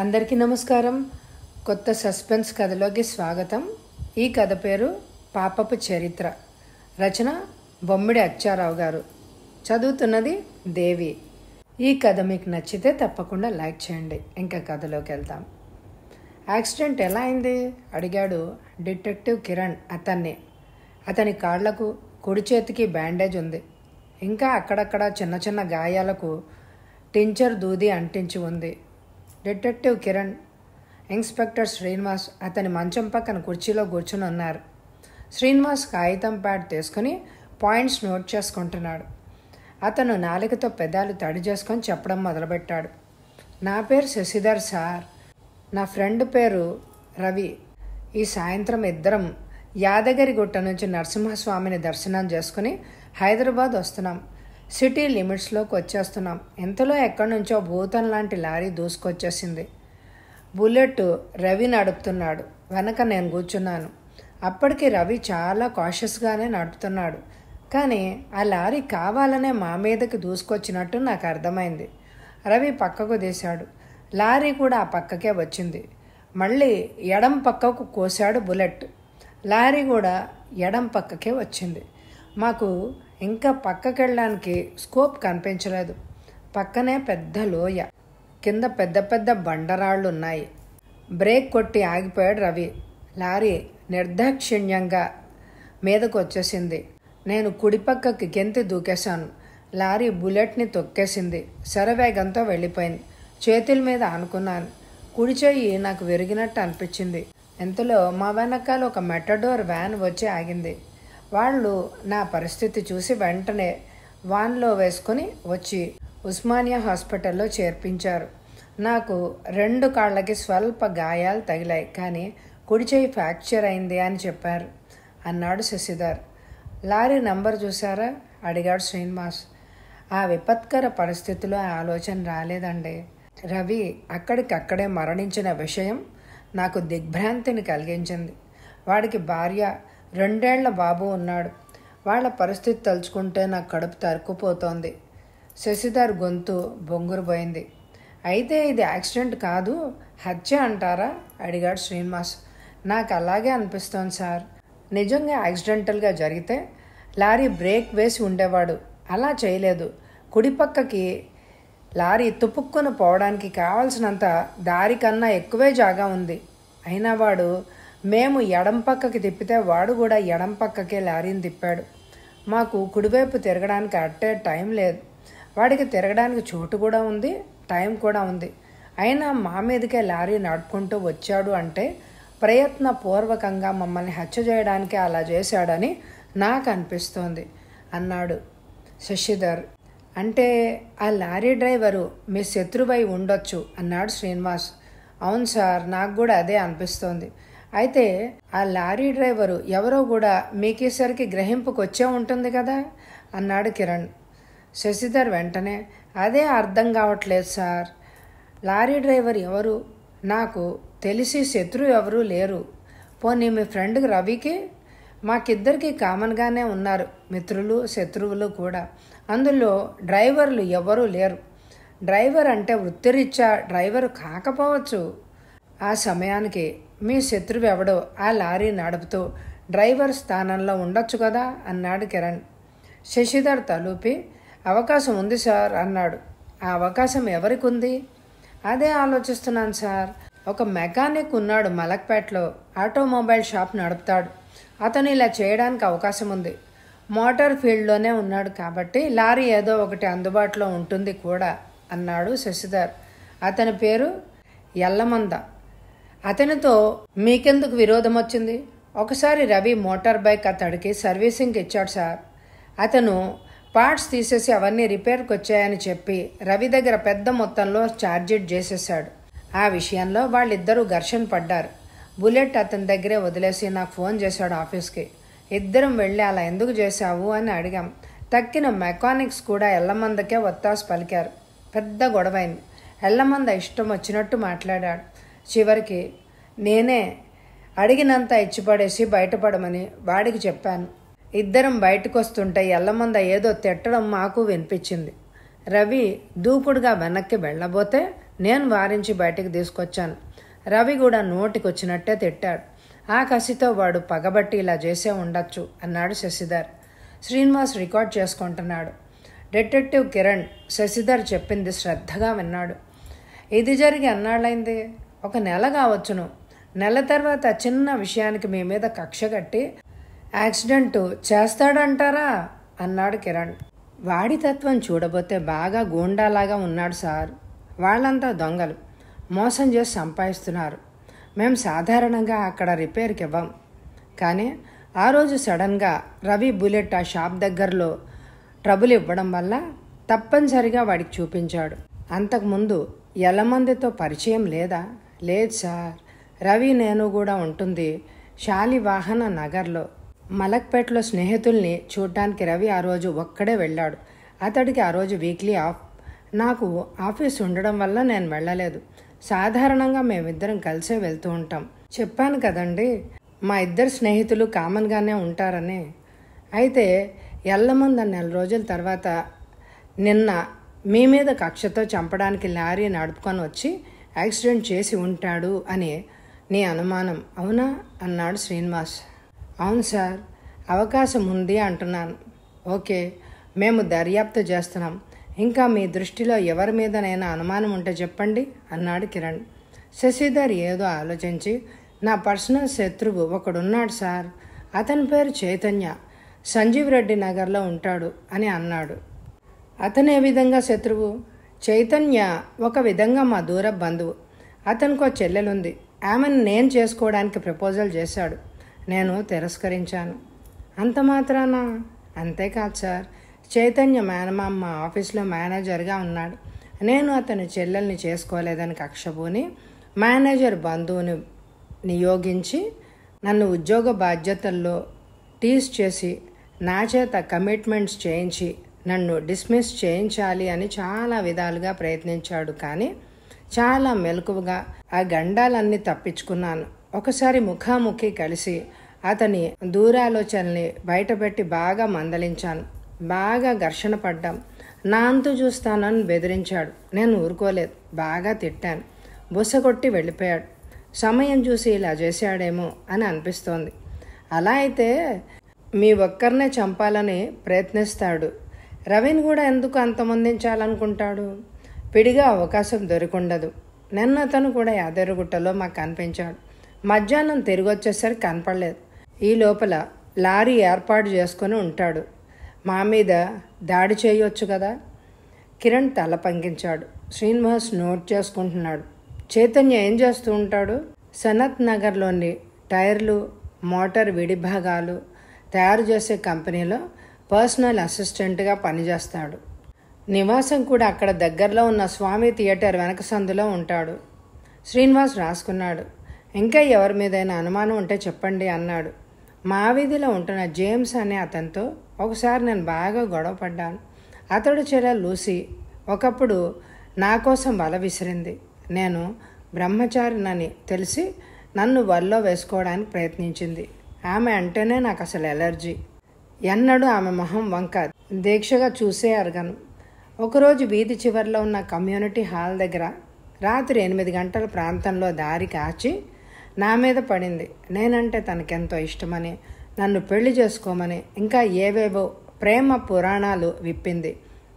అందరికీ నమస్కారం. కొత్త సస్పెన్స్ కథలోకి స్వాగతం. ఈ కథ పేరు పాపపు చరిత్ర. రచన బొమ్మిడి అచ్చారావు గారు. చదువుతున్నది దేవి. ఈ కథ మీకు నచ్చితే తప్పకుండా లైక్ చేయండి. ఇంకా కథలోకి వెళ్తాం. యాక్సిడెంట్ ఎలా అయింది అడిగాడు డిటెక్టివ్ కిరణ్ అతన్ని. అతని కాళ్లకు కుడి చేతికి బ్యాండేజ్ ఉంది. ఇంకా అక్కడక్కడ చిన్న చిన్న గాయాలకు టించర్ దూది అంటించి ఉంది. డిటెక్టివ్ కిరణ్, ఇన్స్పెక్టర్ శ్రీనివాస్ అతని మంచం పక్కన కుర్చీలో కూర్చుని ఉన్నారు. శ్రీనివాస్ కాగితం ప్యాడ్ తీసుకుని పాయింట్స్ నోట్ చేసుకుంటున్నాడు. అతను నాలుకతో పెదాలు తడి చేసుకొని చెప్పడం మొదలుపెట్టాడు. నా పేరు శశిధర్ సార్. నా ఫ్రెండ్ పేరు రవి. ఈ సాయంత్రం ఇద్దరం యాదగిరిగుట్ట నుంచి నరసింహస్వామిని దర్శనం చేసుకుని హైదరాబాద్ వస్తున్నాం. సిటీ లిమిట్స్లోకి వచ్చేస్తున్నాం. ఇంతలో ఎక్కడి నుంచో భూతం లాంటి లారీ దూసుకొచ్చేసింది. బుల్లెట్ రవి నడుపుతున్నాడు. వెనక నేను కూర్చున్నాను. అప్పటికి రవి చాలా కాషియస్గానే నడుపుతున్నాడు. కానీ ఆ లారీ కావాలనే మా మీదకి దూసుకొచ్చినట్టు నాకు అర్థమైంది. రవి పక్కకు తీశాడు. లారీ కూడా ఆ పక్కకే వచ్చింది. మళ్ళీ ఎడం పక్కకు కోసాడు బుల్లెట్. లారీ కూడా ఎడం పక్కకే వచ్చింది. మాకు ఇంకా పక్కకెళ్ళడానికి స్కోప్ కనిపించలేదు. పక్కనే పెద్ద లోయ, కింద పెద్ద పెద్ద బండరాళ్ళు ఉన్నాయి. బ్రేక్ కొట్టి ఆగిపోయాడు రవి. లారీ నిర్దాక్షిణ్యంగా మీదకు వచ్చేసింది. నేను కుడిపక్కకి గెంతి దూకేశాను. లారీ బుల్లెట్ని తొక్కేసింది. శరవేగంతో వెళ్ళిపోయింది. చేతుల మీద ఆనుకున్నాను. కుడి చెయ్యి నాకు విరిగినట్టు అనిపించింది. ఇంతలో మా వెనకాల ఒక మెటడోర్ వ్యాన్ వచ్చి ఆగింది. వాళ్ళు నా పరిస్థితి చూసి వెంటనే వాన్లో వేసుకొని వచ్చి ఉస్మానియా హాస్పిటల్లో చేర్పించారు. నాకు 2 కాళ్ళకి స్వల్ప గాయాలు తగిలాయి, కానీ కుడి చేయి ఫ్రాక్చర్ అయింది అని చెప్పారు అన్నాడు శశిధర్. లారీ నంబర్ చూసారా అడిగాడు శ్రీనివాస్. ఆ విపత్కర పరిస్థితిలో ఆలోచన రాలేదండి. రవి అక్కడికక్కడే మరణించిన విషయం నాకు దిగ్భ్రాంతిని కలిగించింది. వాడికి భార్య, 2 ఏళ్ల బాబు ఉన్నాడు. వాళ్ళ పరిస్థితి తలుచుకుంటే నాకు కడుపు తరుక్కుపోతోంది. శశిధర్ గొంతు బొంగురుపోయింది. అయితే ఇది యాక్సిడెంట్ కాదు, హత్య అంటారా అడిగాడు శ్రీనివాస్. నాకు అలాగే అనిపిస్తోంది సార్. నిజంగా యాక్సిడెంటల్గా జరిగితే లారీ బ్రేక్ వేసి ఉండేవాడు. అలా చేయలేదు. కుడిపక్కకి లారీ తుపుక్కున పోవడానికి కావాల్సినంత దారి కన్నా ఎక్కువే జాగా ఉంది. అయినా వాడు మేము ఎడం పక్కకి తిప్పితే వాడు కూడా ఎడం పక్కకే లారీని తిప్పాడు. మాకు కుడివైపు తిరగడానికి అట్టే టైం లేదు. వాడికి తిరగడానికి చోటు కూడా ఉంది, టైం కూడా ఉంది. అయినా మా మీదకే లారీ నడుపుకుంటూ వచ్చాడు అంటే ప్రయత్నపూర్వకంగా మమ్మల్ని హత్య చేయడానికి అలా చేశాడని నాకు అనిపిస్తోంది అన్నాడు శశిధర్. అంటే ఆ లారీ డ్రైవరు మీ శత్రువై ఉండొచ్చు అన్నాడు శ్రీనివాస్. అవును సార్, నాకు కూడా అదే అనిపిస్తోంది. అయితే ఆ లారీ డ్రైవరు ఎవరో కూడా మీకేసరికి గ్రహింపుకు వచ్చే ఉంటుంది కదా అన్నాడు కిరణ్. శశిధర్ వెంటనే అదే అర్థం కావట్లేదు సార్. లారీ డ్రైవర్ ఎవరు? నాకు తెలిసి శత్రువు ఎవరూ లేరు. పోనీ మీ ఫ్రెండ్ రవికి? మాకిద్దరికి కామన్గానే ఉన్నారు మిత్రులు, శత్రువులు కూడా. అందులో డ్రైవర్లు ఎవరూ లేరు. డ్రైవర్ అంటే వృత్తిరీత్యా డ్రైవరు కాకపోవచ్చు. ఆ సమయానికి మీ శత్రువు ఎవడో ఆ లారీ నడుపుతూ డ్రైవర్ స్థానంలో ఉండొచ్చు కదా అన్నాడు కిరణ్. శశిధర్ తలూపి అవకాశం ఉంది సార్ అన్నాడు. ఆ అవకాశం ఎవరికి ఉంది? అదే ఆలోచిస్తున్నాను సార్. ఒక మెకానిక్ ఉన్నాడు మలక్పేటలో, ఆటోమొబైల్ షాప్ నడుపుతాడు. అతను ఇలా చేయడానికి అవకాశం ఉంది. మోటార్ ఫీల్డ్లోనే ఉన్నాడు కాబట్టి లారీ ఏదో ఒకటి అందుబాటులో ఉంటుంది కూడా అన్నాడు శశిధర్. అతని పేరు ఎల్లమంద. అతనితో మీకెందుకు విరోధం వచ్చింది? ఒకసారి రవి మోటార్ బైక్ అతడికి సర్వీసింగ్ ఇచ్చాడు సార్. అతను పార్ట్స్ తీసేసి అవన్నీ రిపేర్కి వచ్చాయని చెప్పి రవి దగ్గర పెద్ద మొత్తంలో ఛార్జెట్ చేసేసాడు. ఆ విషయంలో వాళ్ళిద్దరూ ఘర్షణ పడ్డారు. బుల్లెట్ అతని దగ్గరే వదిలేసి నాకు ఫోన్ చేశాడు ఆఫీస్కి. ఇద్దరం వెళ్ళి అలా ఎందుకు చేశావు అని అడిగాం. తక్కిన మెకానిక్స్ కూడా ఎల్లమందకే ఒత్తాసు పలికారు. పెద్ద గొడవైంది. ఎల్లమంద ఇష్టం వచ్చినట్టు మాట్లాడాడు. చివరికి నేనే అడిగినంత ఇచ్చిపడేసి బయటపడమని వాడికి చెప్పాను. ఇద్దరం బయటకు వస్తుంటే ఎల్లమంద ఏదో తిట్టడం మాకు వినిపించింది. రవి దూకుడుగా వెనక్కి వెళ్ళబోతే నేను వారించి బయటికి తీసుకొచ్చాను. రవి కూడా నోటికొచ్చినట్టే తిట్టాడు. ఆ కసితో వాడు పగబట్టి ఇలా చేసే ఉండొచ్చు అన్నాడు శశిధర్. శ్రీనివాస్ రికార్డ్ చేసుకుంటున్నాడు. డిటెక్టివ్ కిరణ్ శశిధర్ చెప్పింది శ్రద్ధగా విన్నాడు. ఇది జరిగి అన్నాళ్ళైంది? 1 నెల కావచ్చును. నెల తర్వాత చిన్న విషయానికి మీ మీద కక్ష కట్టి యాక్సిడెంట్ చేస్తాడంటారా అన్నాడు కిరణ్. వాడి తత్వం చూడబోతే బాగా గూండాలాగా ఉన్నాడు సార్. వాళ్ళంతా దొంగలు, మోసం చేసి సంపాదిస్తున్నారు. మేము సాధారణంగా అక్కడ రిపేర్కి ఇవ్వం. కానీ ఆ రోజు సడన్గా రవి బుల్లెట్ ఆ షాప్ దగ్గరలో ట్రబుల్ ఇవ్వడం వల్ల తప్పనిసరిగా వాడికి చూపించాడు. అంతకుముందు ఎలమందితో పరిచయం లేదా? లేదు సార్. రవి నేను కూడా ఉంటుంది శాలివాహన నగర్లో. మలక్పేటలో స్నేహితుల్ని చూడ్డానికి రవి ఆ రోజు ఒక్కడే వెళ్ళాడు. అతడికి ఆ రోజు వీక్లీ ఆఫ్. నాకు ఆఫీస్ ఉండడం వల్ల నేను వెళ్ళలేదు. సాధారణంగా మేమిద్దరం కలిసే వెళ్తూ ఉంటాం. చెప్పాను కదండి, మా ఇద్దరు స్నేహితులు కామన్గానే ఉంటారని. అయితే ఎల్లమంద 1 నెల రోజుల తర్వాత నిన్న మీ మీద కక్షతో చంపడానికి లారీ నడుపుకొని వచ్చి యాక్సిడెంట్ చేసి ఉంటాడు అని నీ అనుమానం అవునా అన్నాడు శ్రీనివాస్. అవును సార్, అవకాశం ఉంది అంటున్నాను. ఓకే, మేము దర్యాప్తు చేస్తున్నాం. ఇంకా మీ దృష్టిలో ఎవరి మీదనైనా అనుమానం ఉంటే చెప్పండి అన్నాడు కిరణ్. శశిధర్ ఏదో ఆలోచించి, నా పర్సనల్ శత్రువు ఒకడున్నాడు సార్. అతని పేరు చైతన్య. సంజీవ్ రెడ్డి నగర్లో ఉంటాడు అని అన్నాడు. అతను ఏ విధంగా శత్రువు? చైతన్య ఒక విధంగా మా దూర బంధువు. అతనికో చెల్లెలుంది. ఆమెను నేను చేసుకోవడానికి ప్రపోజల్ చేశాడు. నేను తిరస్కరించాను. అంత మాత్రాన? అంతేకాదు సార్, చైతన్య మేనమామ మా ఆఫీస్లో మేనేజర్గా ఉన్నాడు. నేను అతని చెల్లెల్ని చేసుకోలేదని కక్షబూని మేనేజర్ బంధువుని నియోగించి నన్ను ఉద్యోగ బాధ్యతల్లో టీస్ చేసి నా చేత కమిట్మెంట్స్ చేయించి నన్ను డిస్మిస్ చేయించాలి అని చాలా విధాలుగా ప్రయత్నించాడు. కానీ చాలా మెలకువగా ఆ గండాలన్నీ తప్పించుకున్నాను. ఒకసారి ముఖాముఖి కలిసి అతని దూరాలోచనల్ని బయటపెట్టి బాగా మందలించాను. బాగా ఘర్షణ పడ్డాం. నా అంతు చూస్తానని బెదిరించాడు. నేను ఊరుకోలేదు. బాగా తిట్టాను. బుసగొట్టి వెళ్ళిపోయాడు. సమయం చూసి ఇలా చేశాడేమో అని అనిపిస్తోంది. అలా అయితే మీ ఒక్కరినే చంపాలని ప్రయత్నిస్తాడు. రవిని కూడా ఎందుకు అంతమొందించాలనుకుంటాడు? పిడిగా అవకాశం దొరికుండదు. నిన్న అతను కూడా యాదగిరిగుట్టలో మాకు కనిపించాడు. మధ్యాహ్నం తిరిగి వచ్చేసరికి కనపడలేదు. ఈ లోపల లారీ ఏర్పాటు చేసుకుని ఉంటాడు. మా మీద దాడి చేయొచ్చు కదా? కిరణ్ తల పంకించాడు. శ్రీనివాస్ నోట్ చేసుకుంటున్నాడు. చైతన్య ఏం చేస్తూ ఉంటాడు? సనత్ నగర్లోని టైర్లు, మోటార్ విడిభాగాలు తయారు చేసే కంపెనీలో పర్సనల్ అసిస్టెంట్గా పనిచేస్తాడు. నివాసం కూడా అక్కడ దగ్గరలో ఉన్న స్వామి థియేటర్ వెనక సందులో ఉంటాడు. శ్రీనివాస్ రాసుకున్నాడు. ఇంకా ఎవరి మీదైనా అనుమానం ఉంటే చెప్పండి అన్నాడు. మా వీధిలో ఉంటున్న జేమ్స్ అనే అతనితో ఒకసారి నేను బాగా గొడవ పడ్డాను. అతడు చెల్లెలు లూసీ ఒకప్పుడు నా కోసం వల విసిరింది. నేను బ్రహ్మచారినని తెలిసి నన్ను వల్లో వేసుకోవడానికి ప్రయత్నించింది. ఆమె అంటేనే నాకు అసలు ఎలర్జీ. ఎన్నడూ ఆమె మొహం వంక దీక్షగా చూసే అరగను. ఒకరోజు వీధి చివరిలో ఉన్న కమ్యూనిటీ హాల్ దగ్గర రాత్రి 8 గంటల ప్రాంతంలో దారి కాచి నా మీద పడింది. నేనంటే తనకెంతో ఇష్టమని, నన్ను పెళ్లి చేసుకోమని, ఇంకా ఏవేవో ప్రేమ పురాణాలు విప్పింది.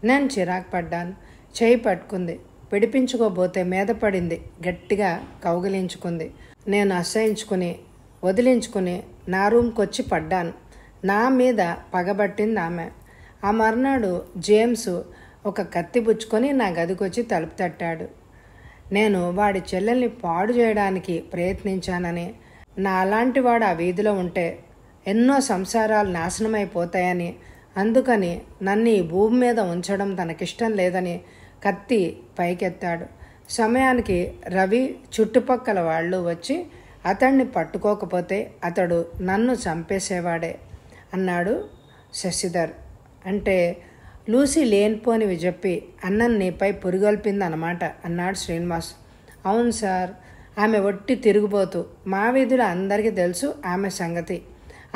నేను చిరాకు పడ్డాను. చేయి పట్టుకుంది. పిడిపించుకోబోతే మీద పడింది. గట్టిగా కౌగిలించుకుంది. నేను అసహించుకుని వదిలించుకుని నా రూమ్కొచ్చి పడ్డాను. నా మీద పగబట్టింది ఆమె. ఆ మర్నాడు జేమ్స్ ఒక కత్తి పుచ్చుకొని నా గదికొచ్చి తలుపు తట్టాడు. నేను వాడి చెల్లెల్ని పాడు చేయడానికి ప్రయత్నించానని, నా అలాంటి వాడు ఆ వీధిలో ఉంటే ఎన్నో సంసారాలు నాశనమైపోతాయని, అందుకని నన్ను ఈ భూమి మీద ఉంచడం తనకిష్టం లేదని కత్తి పైకెత్తాడు. సమయానికి రవి చుట్టుపక్కల వాళ్ళు వచ్చి అతన్ని పట్టుకోకపోతే అతడు నన్ను చంపేసేవాడే అన్నాడు శశిధర్. అంటే లూసీ లేనిపోనివి చెప్పి అన్నం నీపై పురుగొల్పిందన్నమాట అన్నాడు శ్రీనివాస్. అవును సార్, ఆమె ఒట్టి తిరుగుబోతూ. మా వీధిలో అందరికీ తెలుసు ఆమె సంగతి.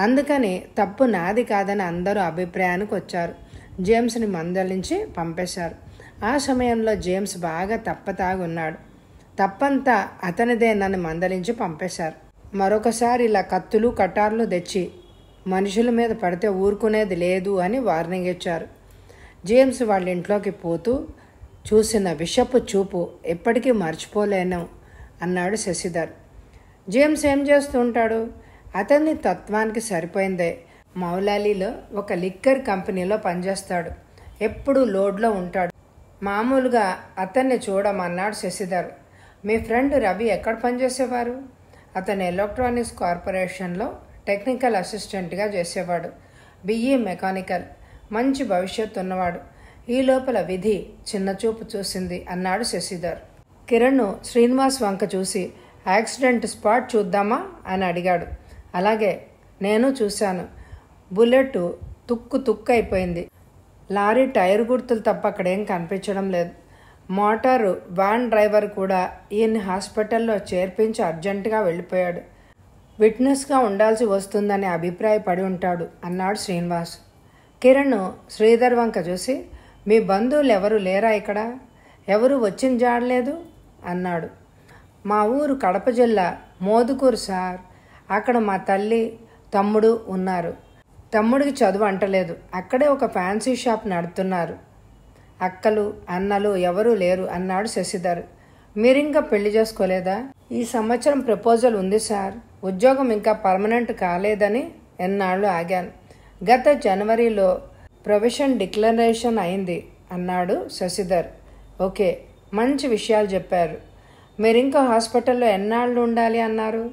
అందుకని తప్పు నాది కాదని అందరూ అభిప్రాయానికి వచ్చారు. జేమ్స్ని మందలించి పంపేశారు. ఆ సమయంలో జేమ్స్ బాగా తప్పతాగి ఉన్నాడు. తప్పంతా అతనిదేనని మందలించి పంపేశారు. మరొకసారి ఇలా కత్తులు కటార్లు తెచ్చి మనుషుల మీద పడితే ఊరుకునేది లేదు అని వార్నింగ్ ఇచ్చారు. జేమ్స్ వాళ్ళ ఇంట్లోకి పోతూ చూసిన విషపు చూపు ఎప్పటికీ మర్చిపోలేను అన్నాడు శశిధర్. జేమ్స్ ఏం చేస్తూ ఉంటాడు? అతన్ని తత్వానికి సరిపోయిందే. మౌలాలీలో ఒక లిక్కర్ కంపెనీలో పనిచేస్తాడు. ఎప్పుడూ లోడ్లో ఉంటాడు. మామూలుగా అతన్ని చూడమన్నాడు శశిధర్. మీ ఫ్రెండ్ రవి ఎక్కడ పనిచేసేవారు? అతను ఎలక్ట్రానిక్స్ కార్పొరేషన్లో టెక్నికల్ అసిస్టెంట్గా చేసేవాడు. BE mechanical. మంచి భవిష్యత్తు ఉన్నవాడు. ఈ లోపల విధి చిన్నచూపు చూసింది అన్నాడు శశిధర్. కిరణ్ శ్రీనివాస్ వంక చూసి యాక్సిడెంట్ స్పాట్ చూద్దామా అని అడిగాడు. అలాగే, నేను చూశాను. బుల్లెట్ తుక్కు అయిపోయింది. లారీ టైర్ గుర్తులు తప్ప అక్కడేం కనిపించడం లేదు. మోటారు వ్యాన్ డ్రైవర్ కూడా ఈయన్ని హాస్పిటల్లో చేర్పించి అర్జెంటుగా వెళ్ళిపోయాడు. విట్నెస్గా ఉండాల్సి వస్తుందని అభిప్రాయపడి ఉంటాడు అన్నాడు శ్రీనివాస్. కిరణ్ శ్రీధర్ వంక చూసి, మీ బంధువులు ఎవరు లేరా ఇక్కడ? ఎవరు వచ్చిన జాడలేదు అన్నాడు. మా ఊరు కడప జిల్లా మోదుకూరు సార్. అక్కడ మా తల్లి తమ్ముడు ఉన్నారు. తమ్ముడికి చదువు అంటలేదు. అక్కడే ఒక ఫ్యాన్సీ షాప్ నడుపుతున్నారు. అక్కలు అన్నలు ఎవరూ లేరు అన్నాడు శశిధర్. మీరింకా పెళ్లి చేసుకోలేదా? ఈ సంవత్సరం ప్రపోజల్ ఉంది సార్. ఉద్యోగం ఇంకా పర్మనెంట్ కాలేదని ఎన్నాళ్ళు ఆగాను. గత జనవరిలో ప్రొవిషన్ డిక్లరేషన్ అయింది అన్నాడు శశిధర్. ఓకే, మంచి విషయాలు చెప్పారు. మీరింకా హాస్పిటల్లో ఎన్నాళ్ళు ఉండాలి అన్నారు?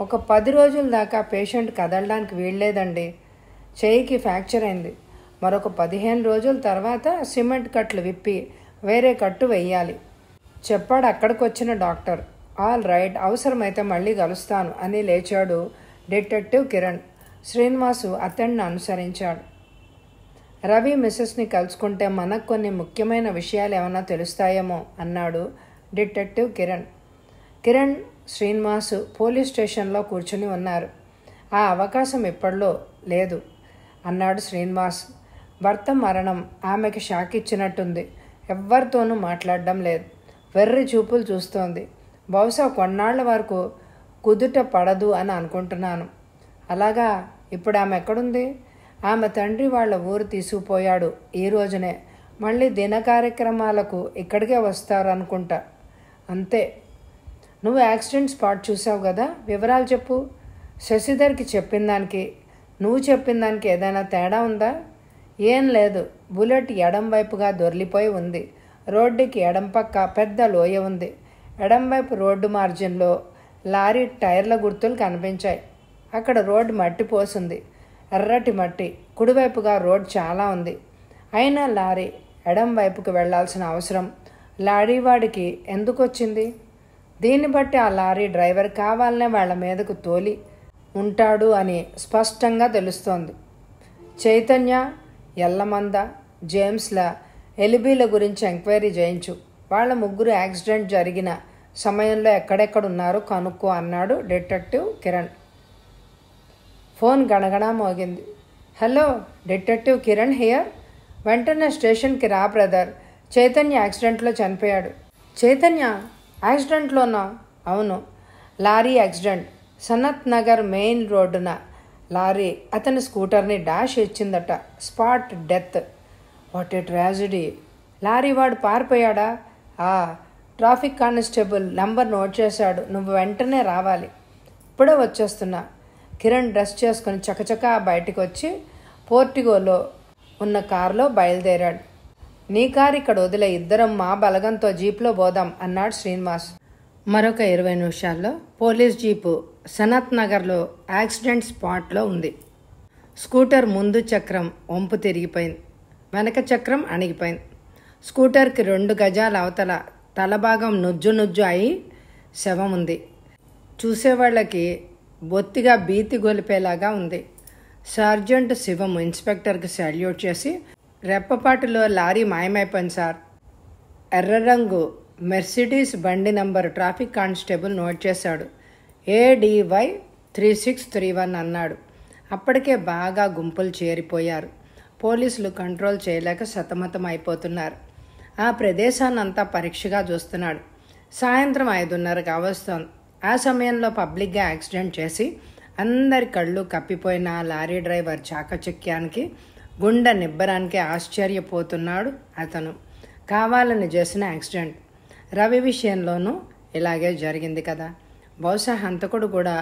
ఒక 10 రోజుల దాకా పేషెంట్ కదలడానికి వీల్లేదండి. చేయికి ఫ్రాక్చర్ అయింది. మరొక 15 రోజుల తర్వాత సిమెంట్ కట్లు విప్పి వేరే కట్టు వెయ్యాలి చెప్పాడు అక్కడికి వచ్చిన డాక్టర్. ఆల్ రైట్, అవసరమైతే మళ్ళీ కలుస్తాను అని లేచాడు డిటెక్టివ్ కిరణ్. శ్రీనివాసు అతన్ని అనుసరించాడు. రవి మిస్సెస్ని కలుసుకుంటే మనకు కొన్ని ముఖ్యమైన విషయాలు ఏమైనా తెలుస్తాయేమో అన్నాడు డిటెక్టివ్ కిరణ్. కిరణ్ శ్రీనివాసు పోలీస్ స్టేషన్లో కూర్చుని ఉన్నారు. ఆ అవకాశం ఇప్పట్లో లేదు అన్నాడు శ్రీనివాస్. భర్త మరణం ఆమెకి షాక్ ఇచ్చినట్టుంది. ఎవ్వరితోనూ మాట్లాడడం లేదు. వెర్రి చూపులు చూస్తోంది. బహుశా కొన్నాళ్ల వరకు కుదుట పడదు అని అనుకుంటున్నాను. అలాగా, ఇప్పుడు ఆమె ఎక్కడుంది? ఆమె తండ్రి వాళ్ళ ఊరు తీసుకుపోయాడు ఈ రోజునే. మళ్ళీ దిన కార్యక్రమాలకు ఇక్కడికే వస్తారు అనుకుంటా. అంతే. నువ్వు యాక్సిడెంట్ స్పాట్ చూసావు కదా, వివరాలు చెప్పు. శశిధర్కి చెప్పిన దానికి నువ్వు చెప్పిన దానికి ఏదైనా తేడా ఉందా? ఏం లేదు. బుల్లెట్ ఎడం వైపుగా దొర్లిపోయి ఉంది. రోడ్డుకి ఎడం పక్క పెద్ద లోయ ఉంది. ఎడంవైపు రోడ్డు మార్జిన్లో లారీ టైర్ల గుర్తులు కనిపించాయి. అక్కడ రోడ్డు మట్టి పోసింది, ఎర్రటి మట్టి. కుడివైపుగా రోడ్ చాలా ఉంది. అయినా లారీ ఎడం వైపుకి వెళ్లాల్సిన అవసరం లారీవాడికి ఎందుకు వచ్చింది? దీన్ని బట్టి ఆ లారీ డ్రైవర్ కావాలనే వాళ్ళ మీదకు తోలి ఉంటాడు అని స్పష్టంగా తెలుస్తోంది. చైతన్య, ఎల్లమంద, జేమ్స్ల ఎలిబీల గురించి ఎంక్వైరీ చేయించు. వాళ్ళ ముగ్గురు యాక్సిడెంట్ జరిగిన సమయంలో ఎక్కడెక్కడున్నారో కనుక్కో అన్నాడు డిటెక్టివ్ కిరణ్. ఫోన్ గణగణా మోగింది. Hello, detective Kiran here. వెంటనే స్టేషన్కి రా బ్రదర్. చైతన్య యాక్సిడెంట్లో చనిపోయాడు. చైతన్య యాక్సిడెంట్లోనా? అవును, lorry accident. Sanath Nagar main రోడ్డున లారీ అతని స్కూటర్ని డాష్ ఇచ్చిందట. Spot death. What a tragedy. Lorry వాడు పారిపోయాడా? ట్రాఫిక్ కానిస్టేబుల్ నంబర్ నోట్ చేశాడు. నువ్వు వెంటనే రావాలి. ఇప్పుడే వచ్చేస్తున్నా. కిరణ్ డ్రెస్ చేసుకుని చకచకా బయటికి వచ్చి పోర్టిగోలో ఉన్న కారులో బయలుదేరాడు. నీ కారు ఇక్కడ వదిలే, ఇద్దరం మా బలగంతో జీప్లో పోదాం అన్నాడు శ్రీనివాస్. మరొక 20 నిమిషాల్లో పోలీస్ జీపు సనత్ నగర్లో యాక్సిడెంట్ స్పాట్లో ఉంది. స్కూటర్ ముందు చక్రం వంపు తిరిగిపోయింది. వెనక చక్రం అణిగిపోయింది. స్కూటర్కి 2 గజాల అవతల తలభాగం నుజ్జు అయి శవం ఉంది. చూసేవాళ్ళకి బొత్తిగా భీతి గొలిపేలాగా ఉంది. సర్జెంట్ శివం ఇన్స్పెక్టర్కి సాల్యూట్ చేసి, రెప్పపాటులో లారీ మాయమైపోయింది సార్. ఎర్ర రంగు మెర్సిడీస్ బండి నంబరు ట్రాఫిక్ కానిస్టేబుల్ నోట్ చేశాడు. ADY 3631 అన్నాడు. అప్పటికే బాగా గుంపులు చేరిపోయారు. పోలీసులు కంట్రోల్ చేయలేక సతమతం అయిపోతున్నారు. ఆ ప్రదేశాన్నంతా పరీక్షగా చూస్తున్నాడు. సాయంత్రం 5:30 కావస్తోంది. ఆ సమయంలో పబ్లిక్గా యాక్సిడెంట్ చేసి అందరి కళ్ళు కప్పిపోయిన లారీ డ్రైవర్ చాకచక్యానికి, గుండె నిబ్బరానికి ఆశ్చర్యపోతున్నాడు అతను. కావాలని చేసిన యాక్సిడెంట్. రవి విషయంలోనూ ఇలాగే జరిగింది కదా, బహుశా హంతకుడు కూడా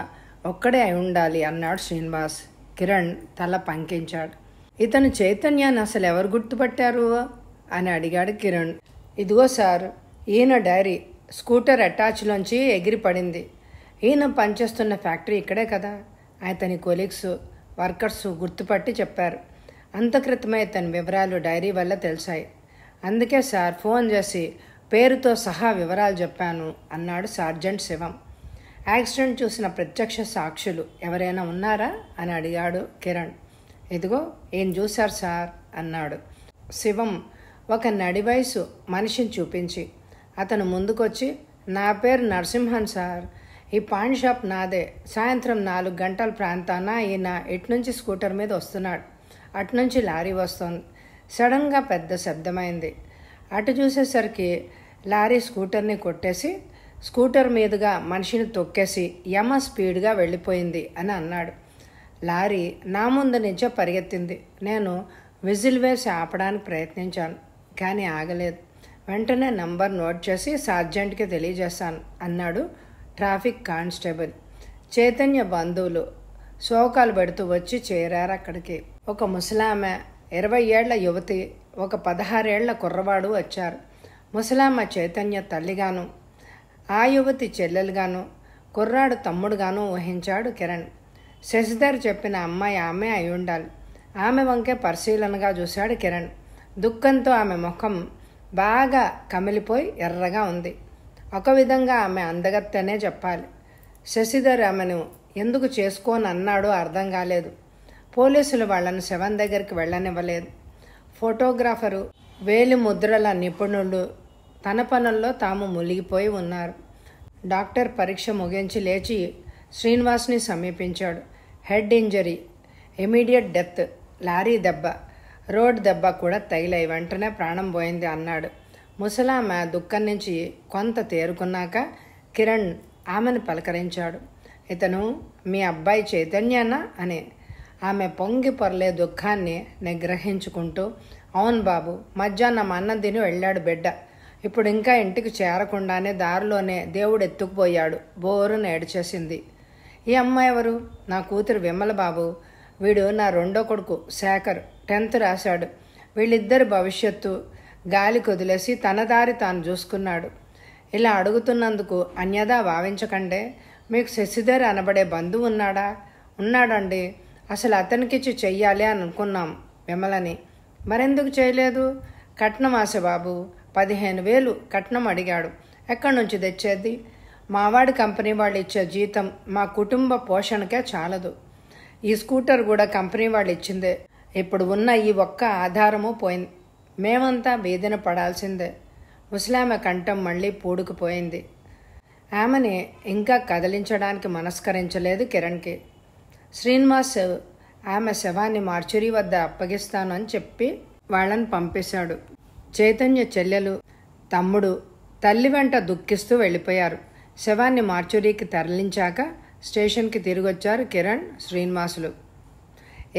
ఒక్కడే అయి ఉండాలి అన్నాడు శ్రీనివాస్. కిరణ్ తల పంకించాడు. ఇతను చైతన్యాన్ని అసలు ఎవరు గుర్తుపట్టారు అని అడిగాడు కిరణ్. ఇదిగో సార్, ఈయన డైరీ. స్కూటర్ అటాచ్లోంచి ఎగిరి పడింది. ఈయన పనిచేస్తున్న ఫ్యాక్టరీ ఇక్కడే కదా. అతని కొలీగ్స్, వర్కర్స్ గుర్తుపట్టి చెప్పారు. అంత క్రితమే ఇతని వివరాలు డైరీ వల్ల తెలిసాయి. అందుకే సార్ ఫోన్ చేసి పేరుతో సహా వివరాలు చెప్పాను అన్నాడు సార్జెంట్ శివం. యాక్సిడెంట్ చూసిన ప్రత్యక్ష సాక్షులు ఎవరైనా ఉన్నారా అని అడిగాడు కిరణ్. ఇదిగో ఏం చూశారు సార్ అన్నాడు శివం ఒక నడి వయసు మనిషిని చూపించి. అతను ముందుకొచ్చి, నా పేరు నరసింహన్ సార్, ఈ పాన్ షాప్ నాదే. సాయంత్రం 4 గంటల ప్రాంతాన ఈయన ఇటునుంచి స్కూటర్ మీద వస్తున్నాడు. అటునుంచి లారీ వస్తోంది. సడన్గా పెద్ద శబ్దమైంది. అటు చూసేసరికి లారీ స్కూటర్ని కొట్టేసి స్కూటర్ మీదుగా మనిషిని తొక్కేసి యమ స్పీడ్గా వెళ్ళిపోయింది అని అన్నాడు. లారీ నా ముందు నుంచే పరిగెత్తింది. నేను విజిల్ వేసి ఆపడానికి ప్రయత్నించాను, కానీ ఆగలేదు. వెంటనే నంబర్ నోట్ చేసి సార్జెంట్కి తెలియజేశాను అన్నాడు ట్రాఫిక్ కానిస్టేబుల్. చైతన్య బంధువులు శోకాలు పెడుతూ వచ్చి చేరారు అక్కడికి. ఒక ముసలామె, 20 ఏళ్ల యువతి, ఒక 16 ఏళ్ల కుర్రవాడు వచ్చారు. ముసలామె చైతన్య తల్లిగాను, ఆ యువతి చెల్లెలుగాను, కుర్రాడు తమ్ముడుగాను ఊహించాడు కిరణ్. శశిధర్ చెప్పిన అమ్మాయి ఆమె అయి ఉండాలి. ఆమె వంకే పరిశీలనగా చూశాడు కిరణ్. దుఃఖంతో ఆమె ముఖం బాగా కమిలిపోయి ఎర్రగా ఉంది. ఒక విధంగా ఆమె అందగత్తెనే చెప్పాలి. శశిధర్ ఆమెను ఎందుకు చేసుకోని అన్నాడో అర్థం కాలేదు. పోలీసులు వాళ్ళని శవం దగ్గరికి వెళ్ళనివ్వలేదు. ఫోటోగ్రాఫరు, వేలి ముద్రల నిపుణులు తన పనుల్లో తాము మునిగిపోయి ఉన్నారు. డాక్టర్ పరీక్ష ముగించి లేచి శ్రీనివాస్ని సమీపించాడు. Head injury, immediate death, lorry దెబ్బ, రోడ్ దెబ్బ కూడా తగిలాయి, వెంటనే ప్రాణం పోయింది అన్నాడు. ముసలామె దుఃఖం నుంచి కొంత తేరుకున్నాక కిరణ్ ఆమెను పలకరించాడు. ఇతను మీ అబ్బాయి చైతన్యనా అని. ఆమె పొంగి పొరలే దుఃఖాన్ని నిగ్రహించుకుంటూ, అవును బాబు, మధ్యాహ్నం అన్నం తిని వెళ్ళాడు బిడ్డ. ఇప్పుడు ఇంకా ఇంటికి చేరకుండానే దారిలోనే దేవుడు ఎత్తుకుపోయాడు. బోరున ఏడ్చేసింది. ఈ అమ్మాయి ఎవరు? నా కూతురు విమల బాబు. వీడు నా రెండో కొడుకు శేఖర్, 10th రాశాడు. వీళ్ళిద్దరి భవిష్యత్తు గాలి కొదిలేసి తన దారి తాను చూసుకున్నాడు. ఇలా అడుగుతున్నందుకు అన్యదా భావించకండే. మీకు శశిధర్ అనబడే బంధువు ఉన్నాడా? ఉన్నాడండి. అసలు అతనికిచ్చి చెయ్యాలి అని అనుకున్నాం విమలని. మరెందుకు చేయలేదు? కట్నం ఆశ బాబు. 15,000 కట్నం అడిగాడు. ఎక్కడి నుంచి తెచ్చేది? మావాడి కంపెనీ వాళ్ళు ఇచ్చే జీతం మా కుటుంబ పోషణకే చాలదు. ఈ స్కూటర్ కూడా కంపెనీ వాళ్ళు ఇచ్చిందే. ఇప్పుడు ఉన్న ఈ ఒక్క ఆధారము పోయింది. మేమంతా బీదిన పడాల్సిందే. ముసలామె కంఠం మళ్ళీ పూడుకుపోయింది. ఆమెని ఇంకా కదిలించడానికి మనస్కరించలేదు కిరణ్కి. శ్రీనివాస్ ఆమె శవాన్ని మార్చురీ వద్ద అప్పగిస్తాను అని చెప్పి వాళ్ళని పంపేశాడు. చైతన్య చెల్లెలు, తమ్ముడు తల్లి వెంట దుఃఖిస్తూ వెళ్ళిపోయారు. శవాన్ని మార్చురీకి తరలించాక స్టేషన్కి తిరిగొచ్చారు కిరణ్, శ్రీనివాసులు.